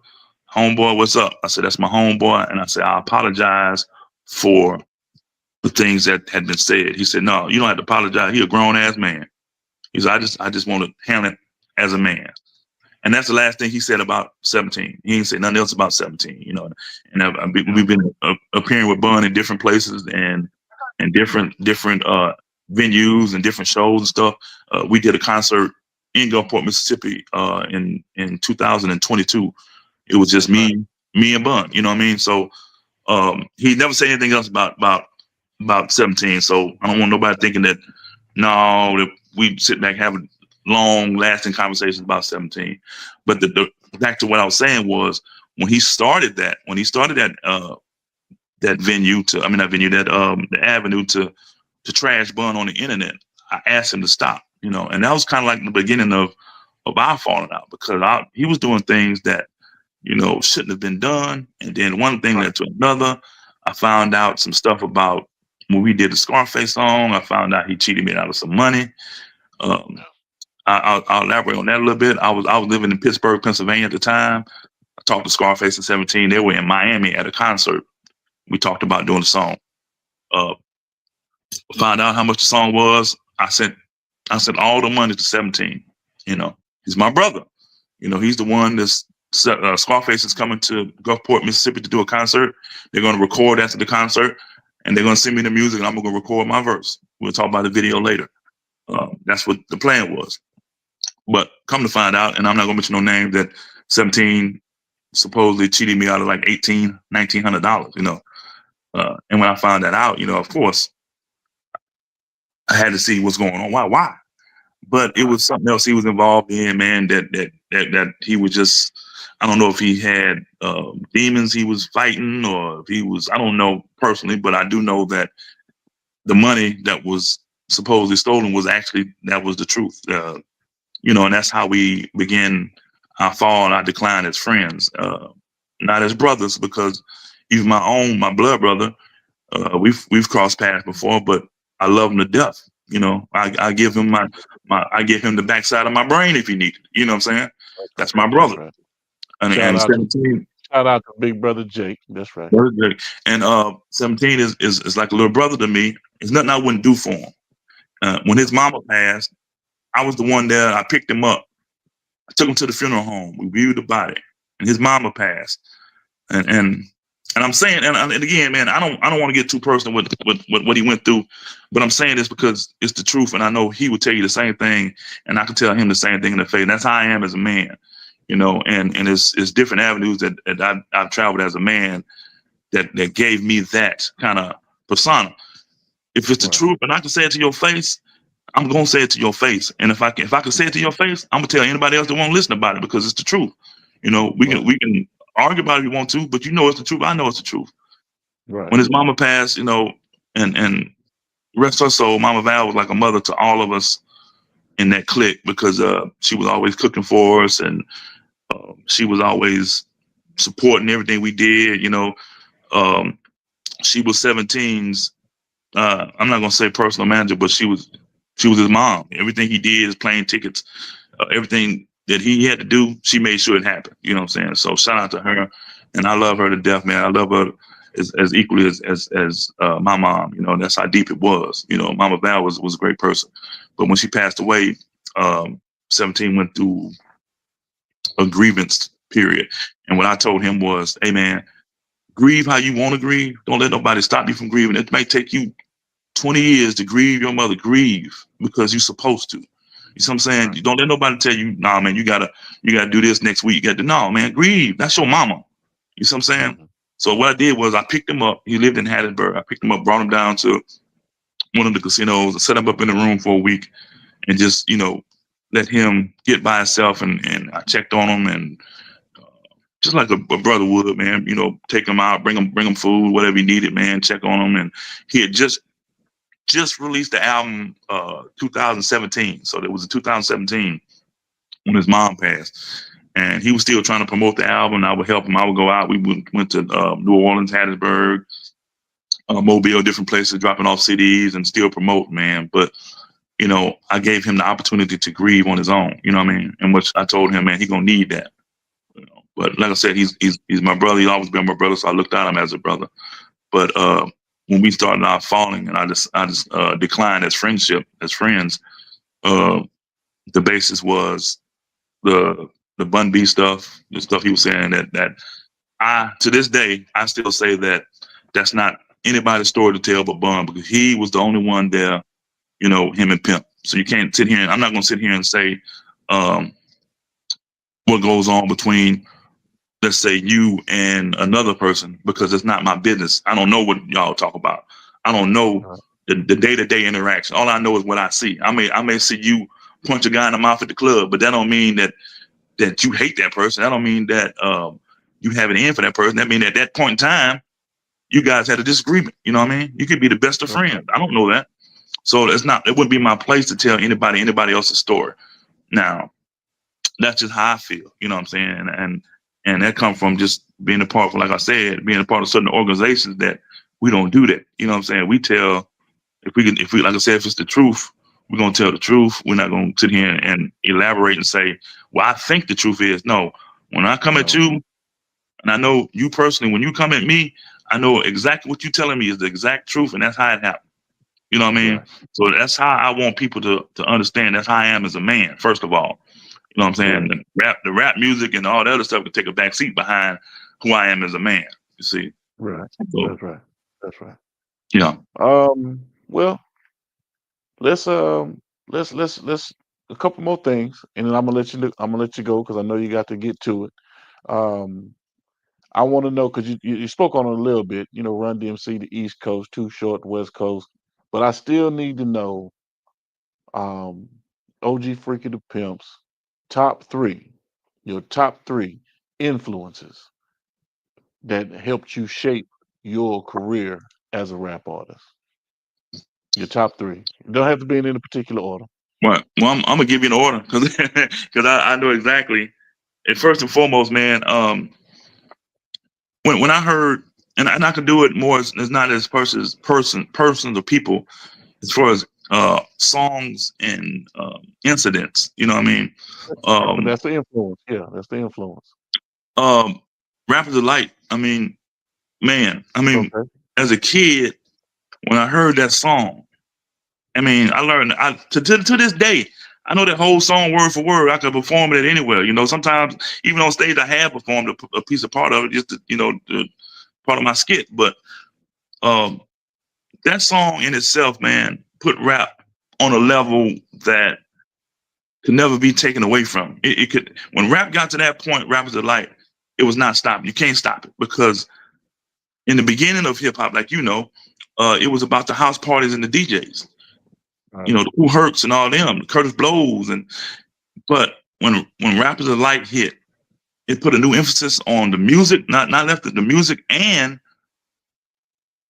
homeboy, what's up? I said, that's my homeboy. And I said, I apologize for the things that had been said. He said, no, you don't have to apologize. He a grown ass man. He said, I just want to handle it as a man. And that's the last thing he said about 17. He didn't say nothing else about 17, And we've been appearing with Bun in different places and different venues and different shows and stuff. We did a concert in Gulfport, Mississippi, in 2022. It was just me and Bun. You know what I mean? So he never said anything else about 17. So I don't want nobody thinking that that we sit back and have long lasting conversations about 17. But the back to what I was saying was when he started that venue the avenue to trash Bun on the internet, I asked him to stop, and that was kind of like the beginning of our falling out, because he was doing things that, shouldn't have been done. And then one thing led to another. I found out some stuff about when we did the Scarface song. I found out he cheated me out of some money. I'll elaborate on that a little bit. I was living in Pittsburgh, Pennsylvania at the time. I talked to Scarface and 17. They were in Miami at a concert. We talked about doing the song. Found out how much the song was. I sent all the money to 17. He's my brother. He's the one that's Scarface is coming to Gulfport, Mississippi to do a concert. They're going to record after the concert, and they're going to send me the music, and I'm going to record my verse. We'll talk about the video later. That's what the plan was. But come to find out, and I'm not going to mention no name, that 17 supposedly cheated me out of like $1,900, and when I found that out, of course, I had to see what's going on. Why? But it was something else he was involved in, man, that he was just, I don't know if he had demons he was fighting, or if he was, I don't know personally, but I do know that the money that was supposedly stolen was actually, that was the truth. And that's how we begin our fall and our decline as friends, not as brothers, because even my blood brother, we've crossed paths before, but I love him to death. I give him I give him the backside of my brain if he needed. You know what I'm saying? That's my brother. Right. And 17. Shout out to Big Brother Jake. That's right. And 17 is like a little brother to me. It's nothing I wouldn't do for him. When his mama passed, I was the one there. I picked him up. I took him to the funeral home. We viewed the body, and his mama passed. And I'm saying, and again, man, I don't want to get too personal with what he went through, but I'm saying this because it's the truth, and I know he would tell you the same thing, and I can tell him the same thing in the face. And that's how I am as a man, and it's different avenues that I've traveled as a man that gave me that kind of persona. If it's the truth, and I can say it to your face, I'm gonna say it to your face. And if I can say it to your face, I'm gonna tell anybody else that won't listen about it, because it's the truth. We can argue about it if you want to, but it's the truth. I know it's the truth. Right. When his mama passed, and rest her soul, Mama Val was like a mother to all of us in that clique, because she was always cooking for us, and she was always supporting everything we did. She was 17's. I'm not gonna say personal manager, but she was his mom. Everything he did, his plane tickets, everything that he had to do, she made sure it happened. You know what I'm saying? So shout out to her, and I love her to death, man. I love her as equally as my mom. You know, that's how deep it was. You know, Mama Val was a great person, but when she passed away, 17 went through a grievance period, and what I told him was, "Hey, man, grieve how you want to grieve. Don't let nobody stop you from grieving. It may take you 20 years to grieve your mother. Grieve because you're supposed to. You see what I'm saying? You don't let nobody tell you, nah, man, you gotta do this next week. You got to, no, man, grieve. That's your mama. You see what I'm saying? Mm-hmm. So what I did was I picked him up. He lived in Hattiesburg. I picked him up, brought him down to one of the casinos, and set him up in the room for a week, and just, you know, let him get by himself. And I checked on him, and just like a brother would, man. You know, take him out, bring him food, whatever he needed, man. Check on him, and he had just released the album 2017. So there was a 2017 when his mom passed, and he was still trying to promote the album. And I would help him. I would go out. We went to New Orleans, Hattiesburg, Mobile, different places, dropping off CDs and still promote, man. But you know, I gave him the opportunity to grieve on his own. You know what I mean? And which I told him, man, he gonna need that. You know? But like I said, he's my brother. He's always been my brother, so I looked at him as a brother. But when we started out falling, and I just declined as friends. The basis was the Bun B stuff, the stuff he was saying that I, to this day, I still say that that's not anybody's story to tell but Bun, because he was the only one there, you know, him and Pimp. So you can't sit here, and I'm not going to sit here and say what goes on between, let's say, you and another person, because it's not my business. I don't know what y'all talk about. I don't know the day-to-day interaction. All I know is what I see. I may see you punch a guy in the mouth at the club, but that don't mean that you hate that person. That don't mean that you have an end for that person. That mean at that point in time, you guys had a disagreement. You know what I mean? You could be the best of friends. I don't know that. So it wouldn't be my place to tell anybody else's story. Now, that's just how I feel. You know what I'm saying? And that comes from just being a part of, like I said, being a part of certain organizations that we don't do that. You know what I'm saying? We tell, if we, like I said, if it's the truth, we're going to tell the truth. We're not going to sit here and elaborate and say, well, I think the truth is. No, when I come at you, and I know you personally, when you come at me, I know exactly what you're telling me is the exact truth, and that's how it happened. You know what I mean? Right. So that's how I want people to understand. That's how I am as a man, first of all. You know what I'm saying? Right. The rap music and all the other stuff can take a back seat behind who I am as a man. You see? Right. So, That's right. Yeah. Well, let's a couple more things, and then I'm gonna let you go, because I know you got to get to it. I want to know, because you spoke on it a little bit. You know, Run DMC, the East Coast, Too Short, West Coast, but I still need to know, OG Freaky the Pimp's top three, your top three influences that helped you shape your career as a rap artist. Your top three. You don't have to be in any particular order. Well, I'm gonna give you an order because I know exactly. And first and foremost, man, when I heard, and I can do it more as not as persons or people, as far as songs and incidents. You know what I mean? But that's the influence. Yeah, that's the influence. Rappers Delight. I mean, man. I mean, as a kid, when I heard that song, I mean, I learned. To this day, I know that whole song word for word. I could perform it anywhere. You know, sometimes even on stage, I have performed a piece of part of it, just to, you know, part of my skit. But that song in itself, man, put rap on a level that could never be taken away from. It could, when rap got to that point, Rappers Delight, it was not stopping. You can't stop it, because in the beginning of hip hop, like, you know, it was about the house parties and the DJs. You know, the Who Hurts and all them, Curtis Blows, but when Rappers Delight hit, it put a new emphasis on the music, not left the music and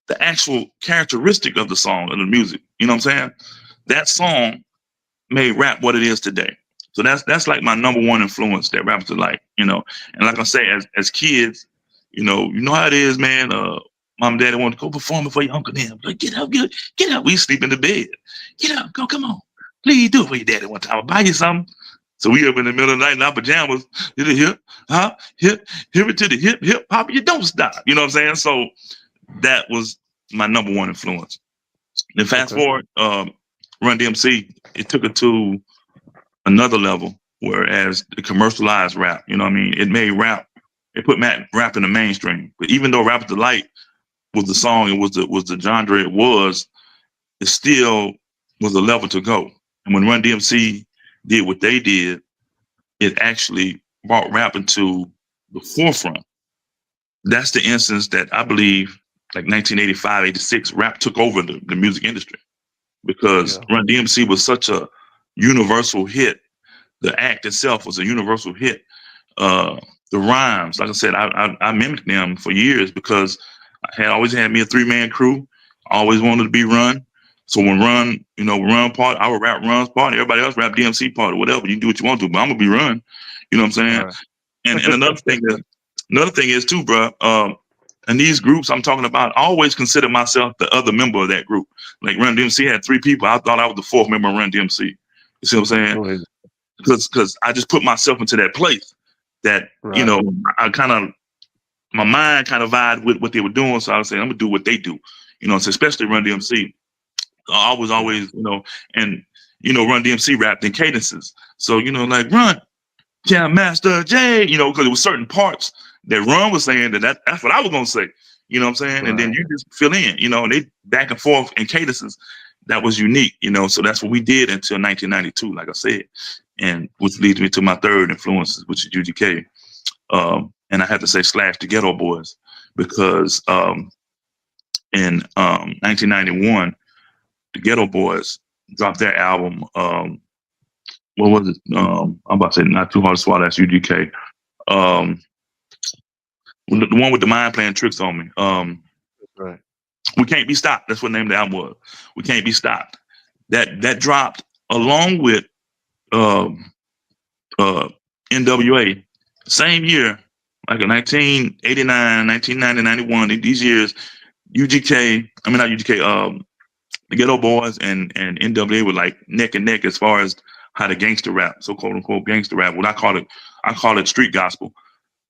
the actual characteristic of the song and the music. You know what I'm saying? That song made rap what it is today. So that's like my number one influence, that Rappers Delight, you know. And like I say, as kids, you know how it is, man. Mom and daddy wanted to go perform before your uncle then. Like, get up. We sleep in the bed. Get up, go, come on. Please do it for your daddy one time. I'll buy you something. So we up in the middle of the night in our pajamas, hit the hip, hip it to the hip, hop, you don't stop. You know what I'm saying? So that was my number one influence. Then fast forward, Run DMC, it took it to another level, whereas the commercialized rap, you know what I mean? It made rap, it put rap in the mainstream. But even though Rap the Light was the song, it was the genre it was, it still was a level to go. And when Run DMC did what they did, it actually brought rap into the forefront. That's the instance that I believe, like 1985, 86, rap took over the music industry, because Run DMC was such a universal hit. The act itself was a universal hit. The rhymes, like I said, I mimicked them for years because I had always had me a 3-man crew. I always wanted to be Run. So when Run, Run part, I would rap Run's part. Everybody else rap DMC part or whatever. You can do what you want to, but I'm gonna be Run. You know what I'm saying? Right. And another thing is too, bro. And these groups I'm talking about, I always consider myself the other member of that group. Like Run DMC had 3 people. I thought I was the 4th member of Run DMC. You see what I'm saying? Because I just put myself into that place that, I kind of, my mind kind of vibed with what they were doing. So I was saying, I'm gonna do what they do, so especially Run DMC. I was always, Run DMC rapped in cadences. So, like Run, Jam Master J, because there were certain parts that Run was saying that's what I was gonna say. You know what I'm saying? Right. And then you just fill in, they back and forth in cadences. That was unique, so that's what we did until 1992, like I said. And which leads me to my third influence, which is UGK. And I have to say / the Ghetto Boys, because in 1991, the Ghetto Boys dropped their album. What was it? I'm about to say Not Too Hard to Swallow. That's UGK. The one with the mind playing tricks on me. Right. We Can't Be Stopped. That's what the name of the album was. We Can't Be Stopped. That dropped along with NWA, same year, like in 1989, 1990, 91. In these years, not UGK, the Ghetto Boys and NWA were like neck and neck as far as how the gangster rap, so quote unquote gangster rap. What I call it street gospel.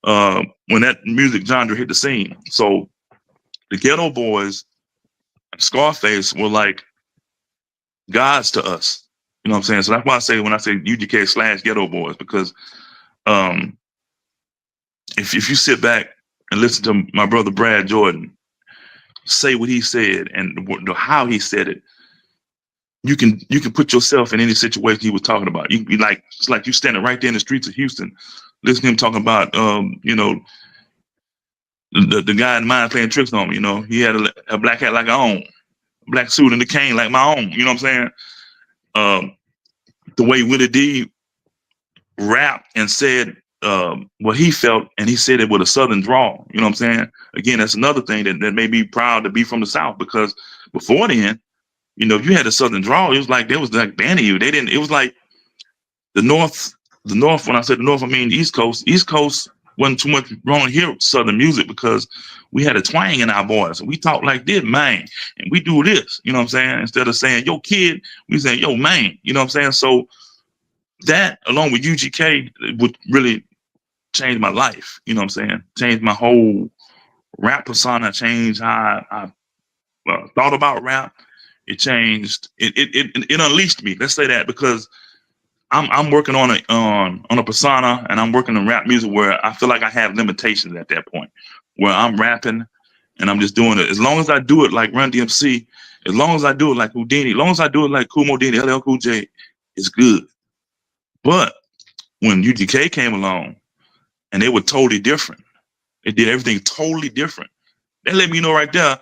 When that music genre hit the scene, so the Ghetto Boys, Scarface were like gods to us. You know what I'm saying? So that's why I say when I say UGK / Ghetto Boys, because if you sit back and listen to my brother Brad Jordan say what he said and how he said it, you can put yourself in any situation he was talking about. You can be like, it's like you standing right there in the streets of Houston, listening to him talking about the guy in mind playing tricks on me. He had a black hat like I own, black suit and a cane like my own. You know what I'm saying? The way Willie D rapped and said what he felt, and he said it with a Southern drawl. You know what I'm saying? Again, that's another thing that made me proud to be from the South, because before then, if you had a Southern drawl, it was like they was like banning you. They didn't. It was like the North. When I said the North, I mean the East Coast. East Coast wasn't too much wrong to hear Southern music because we had a twang in our voice. We talk like this, man, and we do this. You know what I'm saying? Instead of saying yo kid, we say yo man. You know what I'm saying? So that, along with UGK, would really change my life. You know what I'm saying? Change my whole rap persona. Change how I thought about rap. It changed. It unleashed me. Let's say that, because I'm working on a persona, and I'm working on rap music where I feel like I have limitations at that point, where I'm rapping and I'm just doing it. As long as I do it like Run DMC, as long as I do it like Houdini, as long as I do it like Kool Moe Dee, LL Cool J, it's good. But when UGK came along, and they were totally different, they did everything totally different. They let me know right there,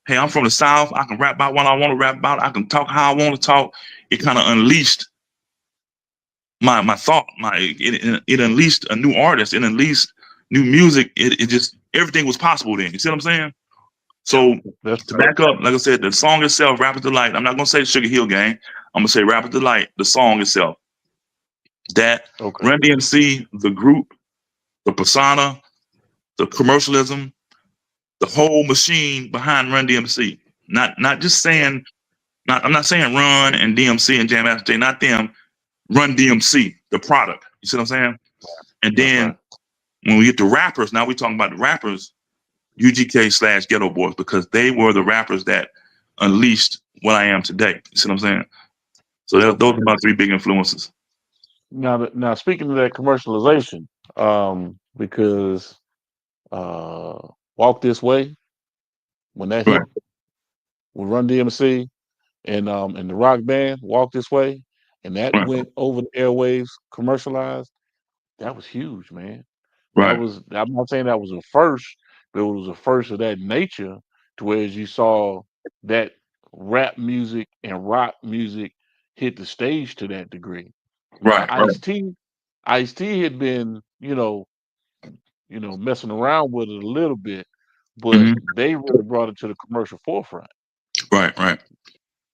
hey, I'm from the South. I can rap about what I want to rap about. I can talk how I want to talk. It kind of unleashed my thought. It unleashed a new artist. It unleashed new music. It just, everything was possible then. You see what I'm saying? So to back up, like I said, the song itself, Rap Delight. I'm not gonna say Sugar Hill Gang. I'm gonna say Rap Delight. The song itself. That Run DMC, the group, the persona, the commercialism, the whole machine behind Run DMC. Not just saying, I'm not saying Run and DMC and Jam Master Jay, not them. Run DMC, the product. You see what I'm saying? And then when we get to rappers, now we're talking about the rappers. UGK/Ghetto Boys, because they were the rappers that unleashed what I am today. You see what I'm saying? So those are my three big influences. Now speaking of that commercialization, because Walk This Way, when that Right, hit with Run DMC and the rock band Walk This Way, and that right, went over the airwaves commercialized, that was huge, man. That right, was, I'm not saying that was a first, but it was a first of that nature to where as you saw that rap music and rock music hit the stage to that degree. Now right, right. Ice T had been, messing around with it a little bit, but Hmm. they really brought it to the commercial forefront. Right, right.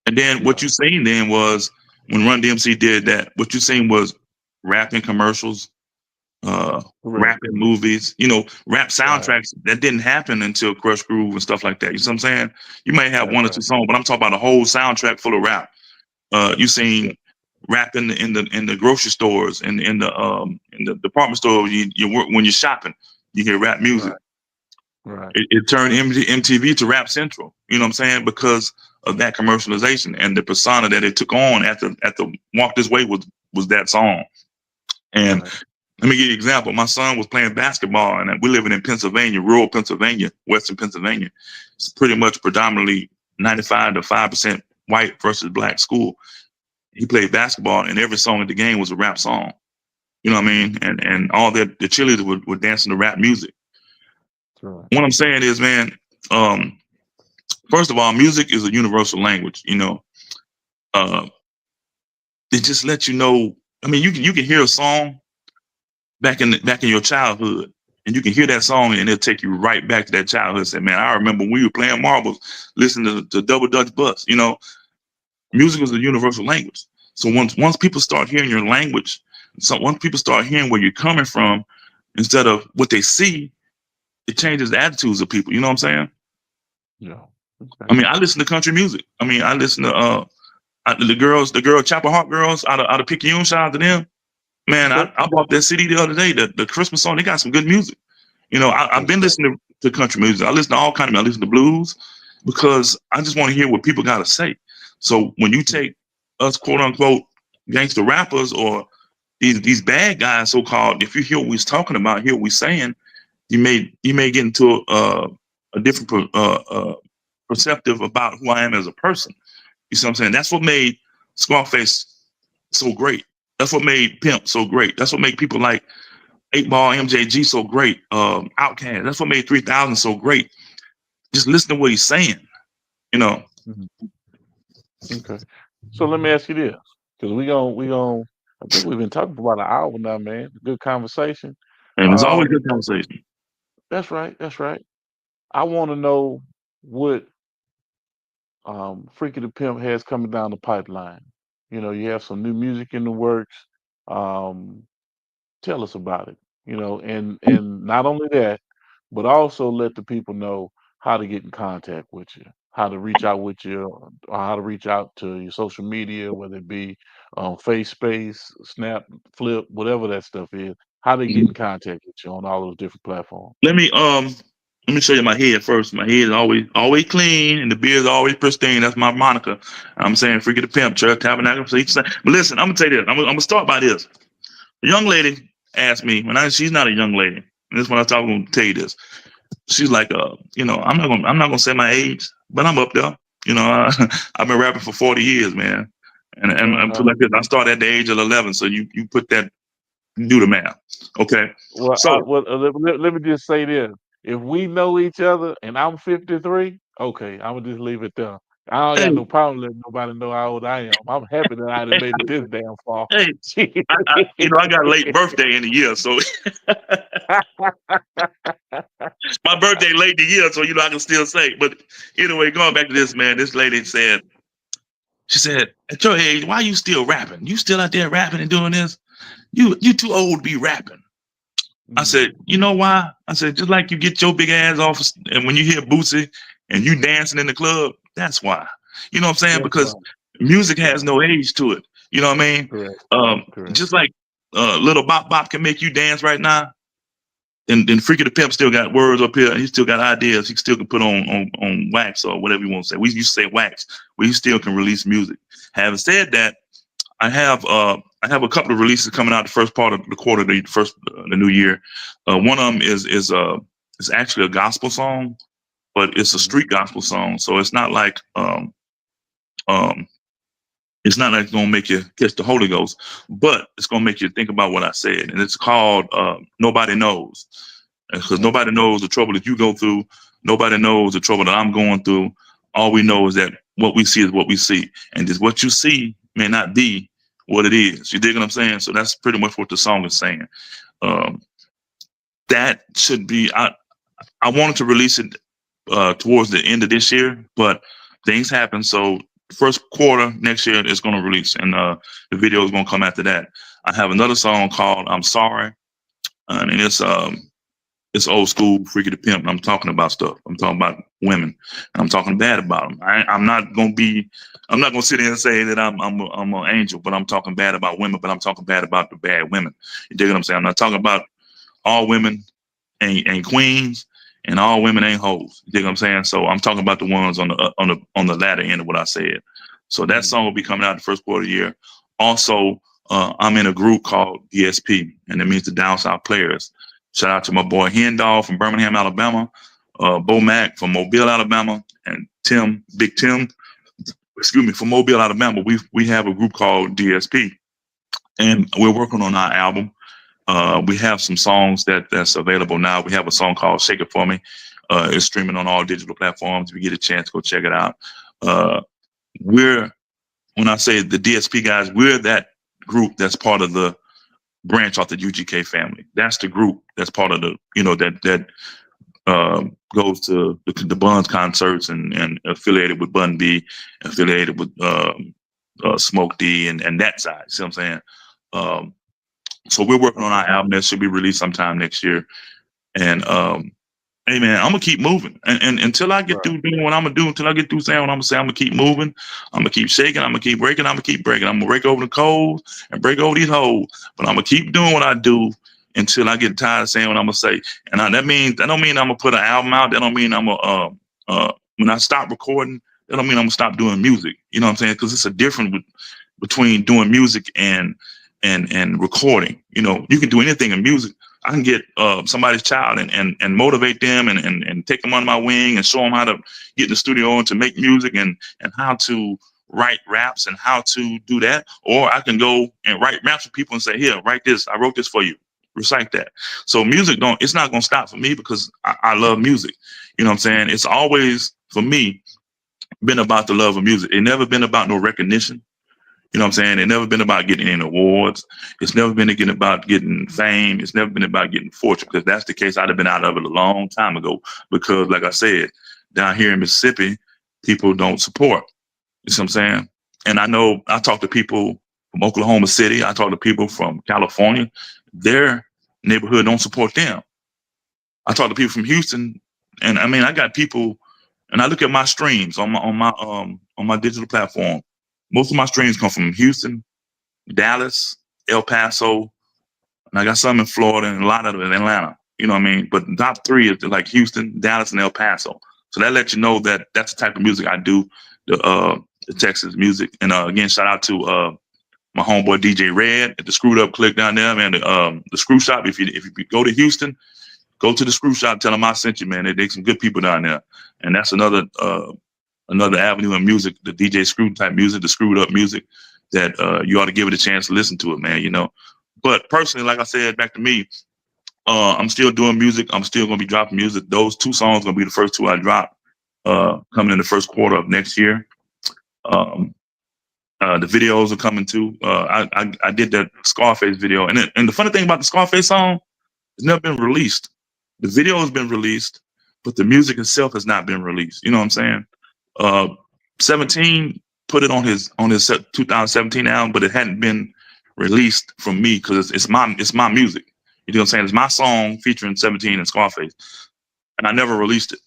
And then what Yeah, you seen then was when Run DMC did that, what you seen was rapping commercials, correct. rapping movies, rap Right, soundtracks. That didn't happen until Crush Groove and stuff like that. You see what I'm saying? You may have that's one or two right. songs, but I'm talking about a whole soundtrack full of rap. You seen rap in the grocery stores and in the department store. You work when you're shopping, you hear rap music. Right, right, It turned MTV to Rap Central. You know what I'm saying? Because of that commercialization and the persona that it took on at the Walk This Way was that song. And right. let me give you an example. My son was playing basketball, and we're living in Pennsylvania, rural Pennsylvania, Western Pennsylvania. It's pretty much predominantly 95 to 5% white versus black school. He played basketball, and every song at the game was a rap song. You know what I Mhm. mean? And all the cheerleaders were dancing to rap music. That's right. What I'm saying is, man, um, first of all, music is a universal language. Uh, it just lets you know. I mean, you can hear a song back in your childhood, and you can hear that song, and it'll take you right back to that childhood. Say, man, I remember when we were playing marbles, listening to Double Dutch Bus. Music is a universal language. So once people start hearing your language, so once people start hearing where you're coming from, instead of what they see, it changes the attitudes of people. You know what I'm saying? Yeah. Okay. I mean, I listen to country music. I mean, I listen to the girl Chapel Hawk girls out of Picayune. Shout out to them. Man, I, Okay. I bought that CD the other day. The Christmas song. They got some good music. I've Good been stuff. listening to country music. I listen to all kind of music. I listen to blues because I just want to hear what people got to say. So when you Mm. take us quote unquote gangster rappers or these bad guys so called, if you hear what we're talking about, hear what we're saying, you may get into a different perceptive about who I am as a person. You see what I'm saying? That's what made Scarface so great. That's what made Pimp so great. That's what made people like 8 Ball, MJG so great. Outkast. That's what made 3000 so great. Just listen to what he's saying. You know, Mhm. Okay. So let me ask you this, because we gon' I think we've been talking for about an hour now, man. Good conversation. and it's always Um, good conversation. that's right. That's right. I want to know what Freaky the Pimp has coming down the pipeline. You have some new music in the works. Um, tell us about it. And not only that, but also let the people know how to get in contact with you, how to reach out with you, or how to reach out to your social media, whether it be Face Space, Snap, Flip, whatever that stuff is. How they get in contact with you on all those different platforms. Let me show you my head first. My head is always clean, and the beard is always pristine. That's my moniker. I'm saying, Freaky the Pimp, Church Tabernacle. So each Sunday. But listen, I'm gonna tell you this. I'm gonna start by this. A young lady asked me she's not a young lady. And this is when I'm gonna tell you this. She's like, I'm not gonna say my age, but I'm up there. I've been rapping for 40 years, man. And put Uh-huh. like this, I started at the age of 11. So you put that, do the math. Okay. Well, So let me just say this. If we know each other and I'm 53, okay, I'm gonna just leave it there. I don't hey, got no problem letting nobody know how old I am. I'm happy that I done hey, made it this damn far. hey, I got a late birthday in the year, so my birthday late in the year, so I can still say. But anyway, going back to this, man, this lady said, she said, at your age, why you still rapping? You still out there rapping and doing this? You too old to be rapping. I Mm, said, you know why? I said, just like you get your big ass off, and when you hear Bootsy and you dancing in the club, that's why. You know what I'm saying? that's Because right. music That's has right. no age to it. You know what I mean? Correct. Correct. Just like little bop bop can make you dance right now. and Freaky the Pimp still got words up here. He still got ideas. He still can put on wax or whatever you want to say. We used to say wax. We still can release music. Having said that, I have a couple of releases coming out the first part of the quarter, the new year. One of them is actually a gospel song, but it's a street gospel song. So it's not like it's not like it's gonna make you catch the Holy Ghost, but it's gonna make you think about what I said. And it's called Nobody Knows. Because nobody knows the trouble that you go through. Nobody knows the trouble that I'm going through. All we know is that what we see is what we see. And just what you see may not be what it is. You dig what I'm saying? So that's pretty much what the song is saying. That should be, I wanted to release it towards the end of this year, but things happen. So first quarter next year is going to release, and the video is going to come after that. I have another song called I'm Sorry, and it's old school Freaky the Pimp. I'm talking about stuff. I'm talking about women, and I'm talking bad about them. I'm not going to sit here and say that I'm an angel, but I'm talking bad about women, but I'm talking bad about the bad women. You dig what I'm saying? I'm not talking about all women ain't queens, and all women ain't hoes. You dig what I'm saying? So I'm talking about the ones on the latter end of what I said. So that song will be coming out the first quarter of the year. Also, I'm in a group called DSP, and it means the Down South Players. Shout out to my boy Hendall from Birmingham, Alabama, Bo Mack from Mobile, Alabama, and Big Tim, from Mobile, Alabama. We have a group called DSP, and we're working on our album. We have some songs that's available now. We have a song called Shake It For Me. It's streaming on all digital platforms. If you get a chance, go check it out. When I say the DSP guys, we're that group that's part of the branch off the UGK family. That's the group that's part of the, that goes to the Buns concerts and affiliated with Bun B, affiliated with Smoke D and that side. See what I'm saying? So we're working on our album that should be released sometime next year. And hey man, I'm gonna keep moving, and until I get through doing what I'm gonna do, until I get through saying what I'm gonna say, I'm gonna keep moving. I'm gonna keep shaking. I'm gonna keep breaking. I'm gonna keep breaking. I'm gonna break over the coals and break over these holes. But I'm gonna keep doing what I do until I get tired of saying what I'm gonna say. And that don't mean I'm gonna put an album out. That don't mean I'm gonna when I stop recording. That don't mean I'm gonna stop doing music. You know what I'm saying? Because it's a difference between doing music and recording. You can do anything in music. I can get somebody's child and motivate them and take them under my wing and show them how to get in the studio and to make music and how to write raps and how to do that. Or I can go and write raps for people and say, here, write this. I wrote this for you. Recite that. So music it's not going to stop for me because I love music. You know what I'm saying? It's always, for me, been about the love of music. It never been about no recognition. You know what I'm saying? It's never been about getting any awards. It's never been about getting fame. It's never been about getting fortune. Because that's the case, I'd have been out of it a long time ago. Because like I said, down here in Mississippi, people don't support. You see what I'm saying? And I know I talk to people from Oklahoma City. I talk to people from California. Their neighborhood don't support them. I talk to people from Houston, and I mean, I got people, and I look at my streams on my digital platform. Most of my streams come from Houston, Dallas, El Paso, and I got some in Florida and a lot of it in Atlanta. You know what I mean? But the top three is like Houston, Dallas, and El Paso. So that lets you know that that's the type of music I do, the Texas music. And again, shout out to my homeboy DJ Red at the Screwed Up Click down there, man. The Screw Shop. If you go to Houston, go to the Screw Shop. Tell them I sent you, man. They some good people down there, and that's another avenue in music, the DJ Screw type music, the Screwed Up music, that you ought to give it a chance to listen to it, man. But personally, like I said, back to me, I'm still doing music. I'm still gonna be dropping music. Those two songs are gonna be the first two I drop coming in the first quarter of next year. The videos are coming too. I did that Scarface video, and the funny thing about the Scarface song, it's never been released. The video has been released, but the music itself has not been released. You know what I'm saying? 17 put it on his 2017 album, but it hadn't been released from me because it's my music. You know what I'm saying? It's my song featuring 17 and Scarface, and I never released it.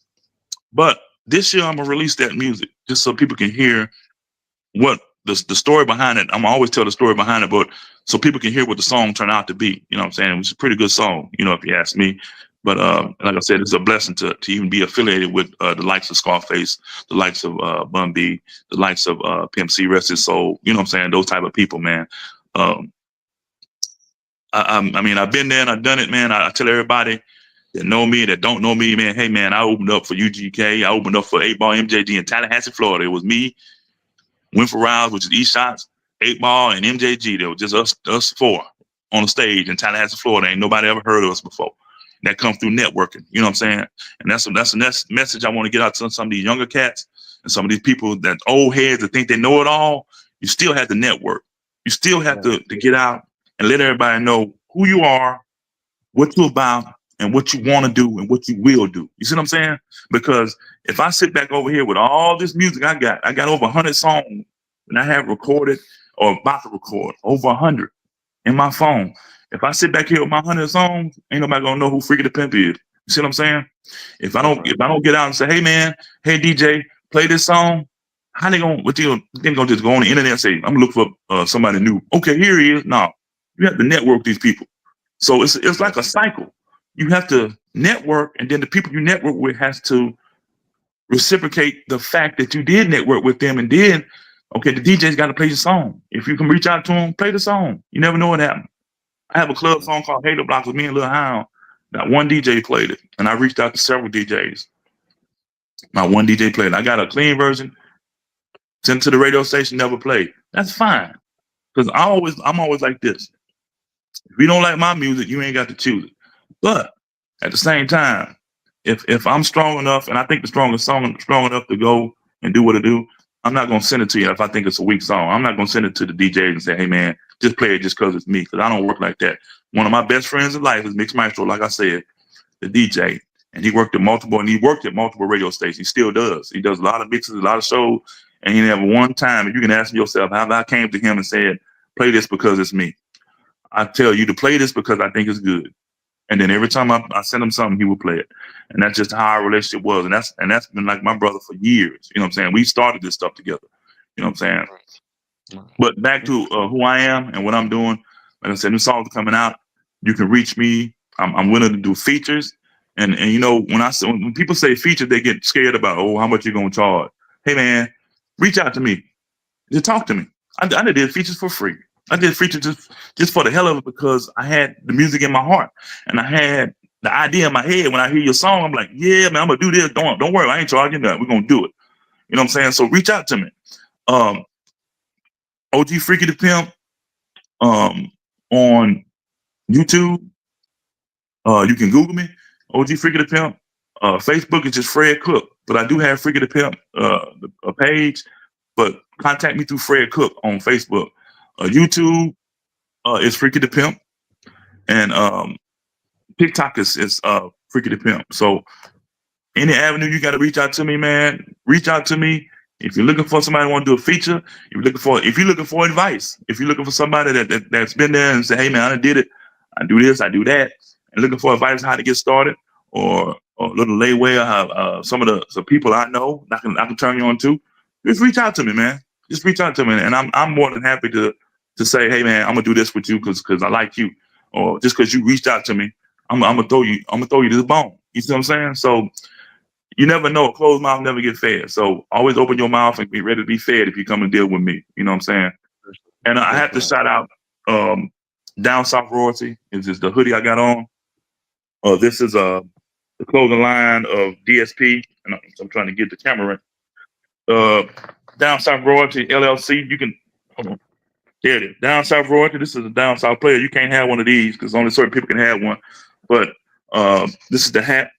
But this year I'm gonna release that music just so people can hear what the story behind it. I'm always tell the story behind it, but so people can hear what the song turned out to be. You know what I'm saying? It was a pretty good song, you know, if you ask me. But like I said, it's a blessing to even be affiliated with the likes of Scarface, the likes of Bun B, the likes of Pimp C, rest his soul. You know what I'm saying? Those type of people, man. I mean, I've been there and I've done it, man. I tell everybody that know me, that don't know me, man, hey, man, I opened up for UGK. I opened up for 8-Ball MJG in Tallahassee, Florida. It was me, Went for Rounds, which is East Shots, 8-Ball, and MJG. There was just us four on the stage in Tallahassee, Florida. Ain't nobody ever heard of us before. That comes through networking. You know what I'm saying? And that's the next message I want to get out to some of these younger cats and some of these people that old heads that think they know it all. You still have to network. You still have to get out and let everybody know who you are, what you're about, and what you want to do and what you will do. You see what I'm saying? Because if I sit back over here with all this music I got over 100 songs and I have recorded or about to record over 100 in my phone. If I sit back here with my 100 songs, ain't nobody gonna know who Freaky the Pimp is. You see what I'm saying? If I don't get out and say, hey man, hey DJ, play this song, how they gonna just go on the internet and say, I'm gonna look for somebody new. Okay, here he is. No, you have to network these people. So it's like a cycle. You have to network, and then the people you network with has to reciprocate the fact that you did network with them, and then okay, the DJ's got to play your song. If you can reach out to him, play the song. You never know what happened. I have a club song called Hater Block with me and Lil Hound. Not one DJ played it, and I reached out to several DJs. Not one DJ played it. I got a clean version, sent to the radio station, never played. That's fine, because I'm always like this. If you don't like my music, you ain't got to choose it. But at the same time, if I'm strong enough, and I think the strongest song strong enough to go and do what it do, I'm not gonna send it to you if I think it's a weak song. I'm not gonna send it to the DJs and say, hey man, just play it just because it's me, because I don't work like that. One of my best friends in life is Mix Maestro, like I said, the DJ. And he worked at multiple radio stations. He still does. He does a lot of mixes, a lot of shows, and he never one time, and you can ask yourself how I came to him and said, play this because it's me. I tell you to play this because I think it's good. And then every time I send him something, he would play it. And that's just how our relationship was. And that's been like my brother for years. You know what I'm saying? We started this stuff together. You know what I'm saying? But back to who I am and what I'm doing. Like I said, new songs are coming out. You can reach me. I'm willing to do features. And you know, when people say feature, they get scared about, oh, how much you gonna charge? Hey man, reach out to me. Just talk to me. I did features for free. I did features just for the hell of it, because I had the music in my heart and I had the idea in my head. When I hear your song, I'm like, yeah, man, I'm gonna do this. Don't worry, I ain't charging that. We're gonna do it. You know what I'm saying? So reach out to me. OG Freaky the Pimp on YouTube. You can Google me, OG Freaky the Pimp. Facebook is just Fred Cook, but I do have Freaky the Pimp a page. But contact me through Fred Cook on Facebook. YouTube is Freaky the Pimp, and TikTok is Freaky the Pimp. So any avenue you got to reach out to me, man. Reach out to me. If you're looking for somebody who want to do a feature, if you're looking for advice, if you're looking for somebody that's been there and say, hey man, I did it, I do this, I do that, and looking for advice on how to get started, or a little layware, some of the people I know I can turn you on to, just reach out to me, man. Just reach out to me, and I'm more than happy to say, hey man, I'm gonna do this with you because I like you, or just because you reached out to me, I'm gonna throw you this bone. You see what I'm saying? So you never know. A closed mouth never get fed. So always open your mouth and be ready to be fed if you come and deal with me. You know what I'm saying? And I have to shout out Down South Royalty. Is this the hoodie I got on? This is the clothing line of DSP, and I'm trying to get the camera right. Down South Royalty LLC. You can hold on. There it is. Down South Royalty. This is a Down South player. You can't have one of these because only certain people can have one. But this is the hat.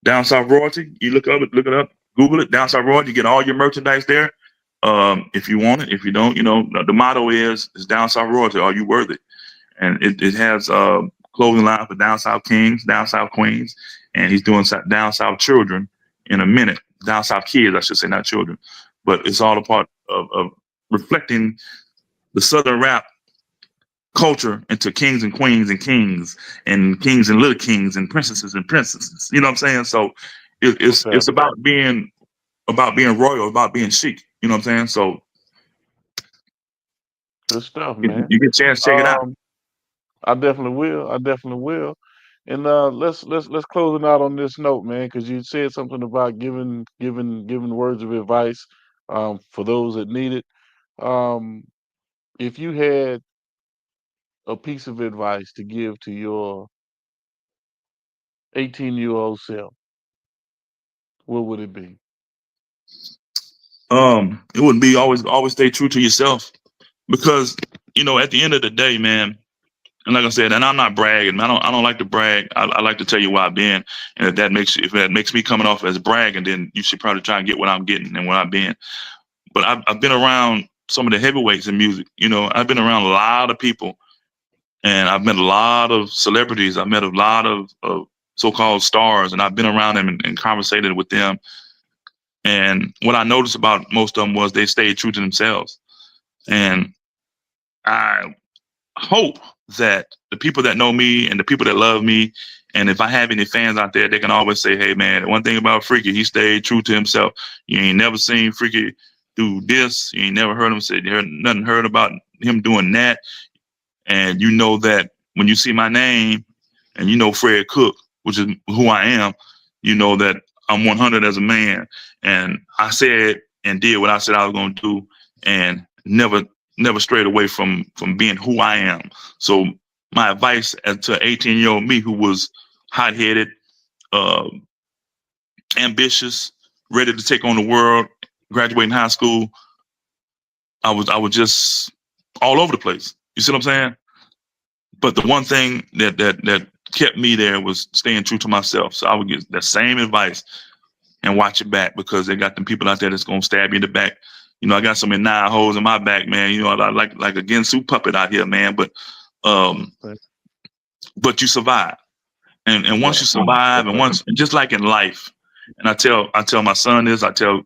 Down South Royalty. You look it up, Google it. Down South Royalty. You get all your merchandise there. If you want it. If you don't, you know, the motto is Down South Royalty. Are you worth it? And it has clothing line for Down South Kings, Down South Queens, and he's doing Down South Children in a minute. Down South Kids, I should say, not children. But it's all a part of reflecting the Southern rap culture into kings and queens and kings and little kings and princesses and princesses. You know what I'm saying? So it's about being royal, about being chic. You know what I'm saying? So Good stuff, man. You get a chance to check it out. Um, I definitely will. I definitely will. And let's close it out on this note, man, because you said something about giving words of advice for those that need it. Um, if you had a piece of advice to give to your 18-year-old self, what would it be? It wouldn't be always stay true to yourself, because at the end of the day, man. And like I said, and I'm not bragging. I don't like to brag. I like to tell you where I've been, and if that makes me coming off as bragging, then you should probably try and get what I'm getting and where I've been. But I've been around some of the heavyweights in music. I've been around a lot of people, and I've met a lot of celebrities. I've met a lot of so-called stars, and I've been around them and conversated with them. And what I noticed about most of them was they stayed true to themselves. And I hope that the people that know me and the people that love me, and if I have any fans out there, they can always say, hey, man, one thing about Freaky, he stayed true to himself. You ain't never seen Freaky do this. You ain't never heard him say, heard about him doing that. And you know that when you see my name and you know Fred Cook, which is who I am, you know that I'm 100 as a man. And I said and did what I said I was going to do, and never strayed away from being who I am. So my advice to 18-year-old me, who was hot-headed, ambitious, ready to take on the world, graduating high school, I was just all over the place. You see what I'm saying? But the one thing that kept me there was staying true to myself. So I would get that same advice and watch it back, because they got them people out there that's gonna stab you in the back. I got some 9 holes in my back, man. I like a Ginsu puppet out here, man. But Right. but you survive, and once Right. you survive, and just like in life, and I tell my son this, I tell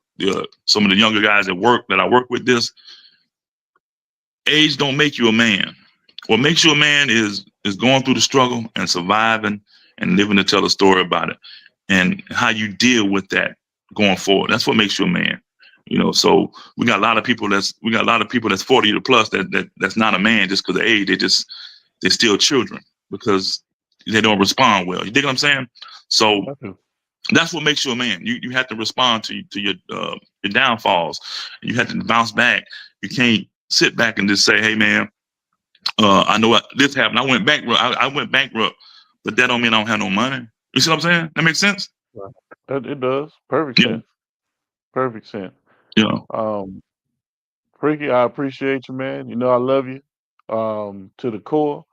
some of the younger guys at work that I work with this: age don't make you a man. What makes you a man is going through the struggle and surviving and living to tell a story about it, and how you deal with that going forward. That's what makes you a man. So we got a lot of people that's 40 to plus that's not a man just because of age. They're still children because they don't respond well. You dig what I'm saying? So I do. that's what makes you a man. You have to respond to your downfalls. You have to bounce back. You can't sit back and just say, "Hey, man, I know this happened. I went bankrupt. I went bankrupt, but that don't mean I don't have no money." You see what I'm saying? That makes sense. Right. It does. Perfect Yeah. sense. Perfect sense. Yeah. Um, Freaky, I appreciate you, man. I love you to the core.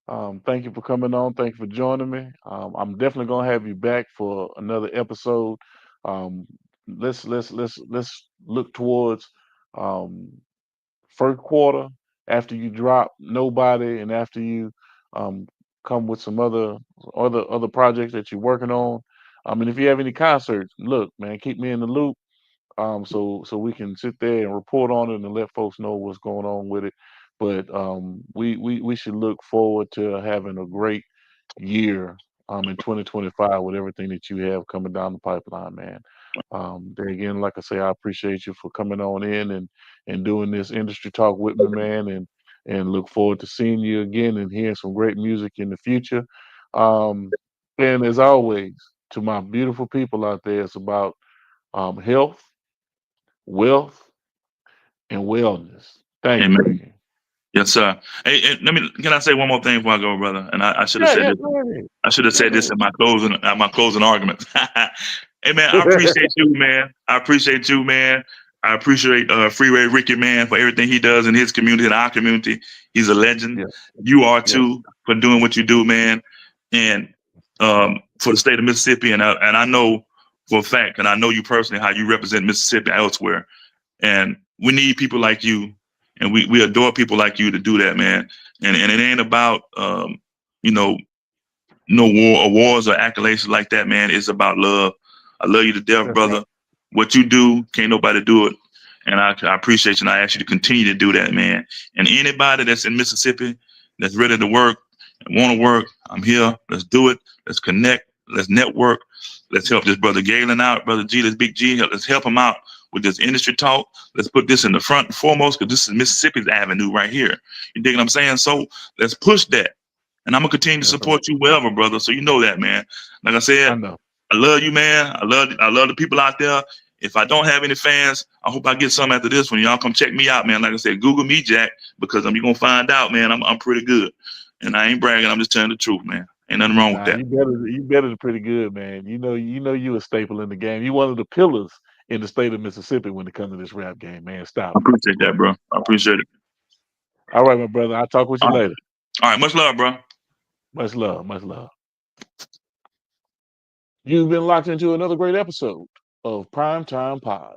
Thank you for coming on. Thank you for joining me. I'm definitely gonna have you back for another episode. Um, let's look towards um, first quarter after you drop Nobody, and after you um, come with some other projects that you're working on. And if you have any concerts, look, man, keep me in the loop, so we can sit there and report on it and let folks know what's going on with it. But we should look forward to having a great year in 2025 with everything that you have coming down the pipeline, man. There again, like I say, I appreciate you for coming on in and doing this industry talk with me, man, and look forward to seeing you again and hearing some great music in the future. Um, and as always, to my beautiful people out there, it's about health, wealth, and wellness. Thank you, Amen. Freaky. Yes, sir. Hey, can I say one more thing before I go, brother? And I should have Yeah, said yeah, this. go ahead. I should have Go said this ahead. in my closing argument. Hey, man, I appreciate you, man. I appreciate you, man. I appreciate Freeway Ricky, man, for everything he does in his community and our community. He's a legend. Yeah, You are yes, too, for doing what you do, man. And for the state of Mississippi, and I know for a fact, and I know you personally, how you represent Mississippi elsewhere. And we need people like you, and we adore people like you to do that, man. And it ain't about you know no awards or accolades like that, man. It's about love. I love you to death, that's right. brother. What you do, can't nobody do it. And I appreciate you, and I ask you to continue to do that, man. And anybody that's in Mississippi that's ready to work and want to work, I'm here. Let's do it. Let's connect. Let's network. Let's help this brother Galen out, brother G, this big G. Let's help him out with this industry talk. Let's put this in the front and foremost because this is Mississippi's avenue right here. You dig what I'm saying? So let's push that. And I'm going to continue to support you wherever, brother. So you know that, man. Like I said, I know. I love you, man. I love the people out there. If I don't have any fans, I hope I get some after this one. Y'all come check me out, man. Like I said, Google me, Jack, because you're going to find out, man, I'm pretty good. And I ain't bragging. I'm just telling the truth, man. Ain't nothing wrong with that. You better than pretty good, man. You know you a staple in the game. You one of the pillars in the state of Mississippi when it comes to this rap game, man. Stop I it. appreciate that, bro. I appreciate it. All right, my brother. I'll talk with you later. All right. Much love, bro. Much love. Much love. You've been locked into another great episode of Primetime Pod.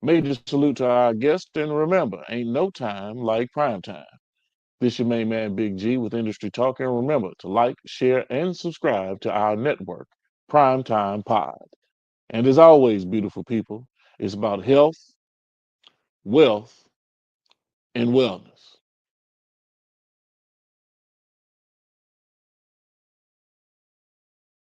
Major salute to our guest, and remember, ain't no time like prime time. This your main man, Big G, with Industry Talk, and remember to like, share, and subscribe to our network, Primetime Pod. And as always, beautiful people, it's about health, wealth, and wellness.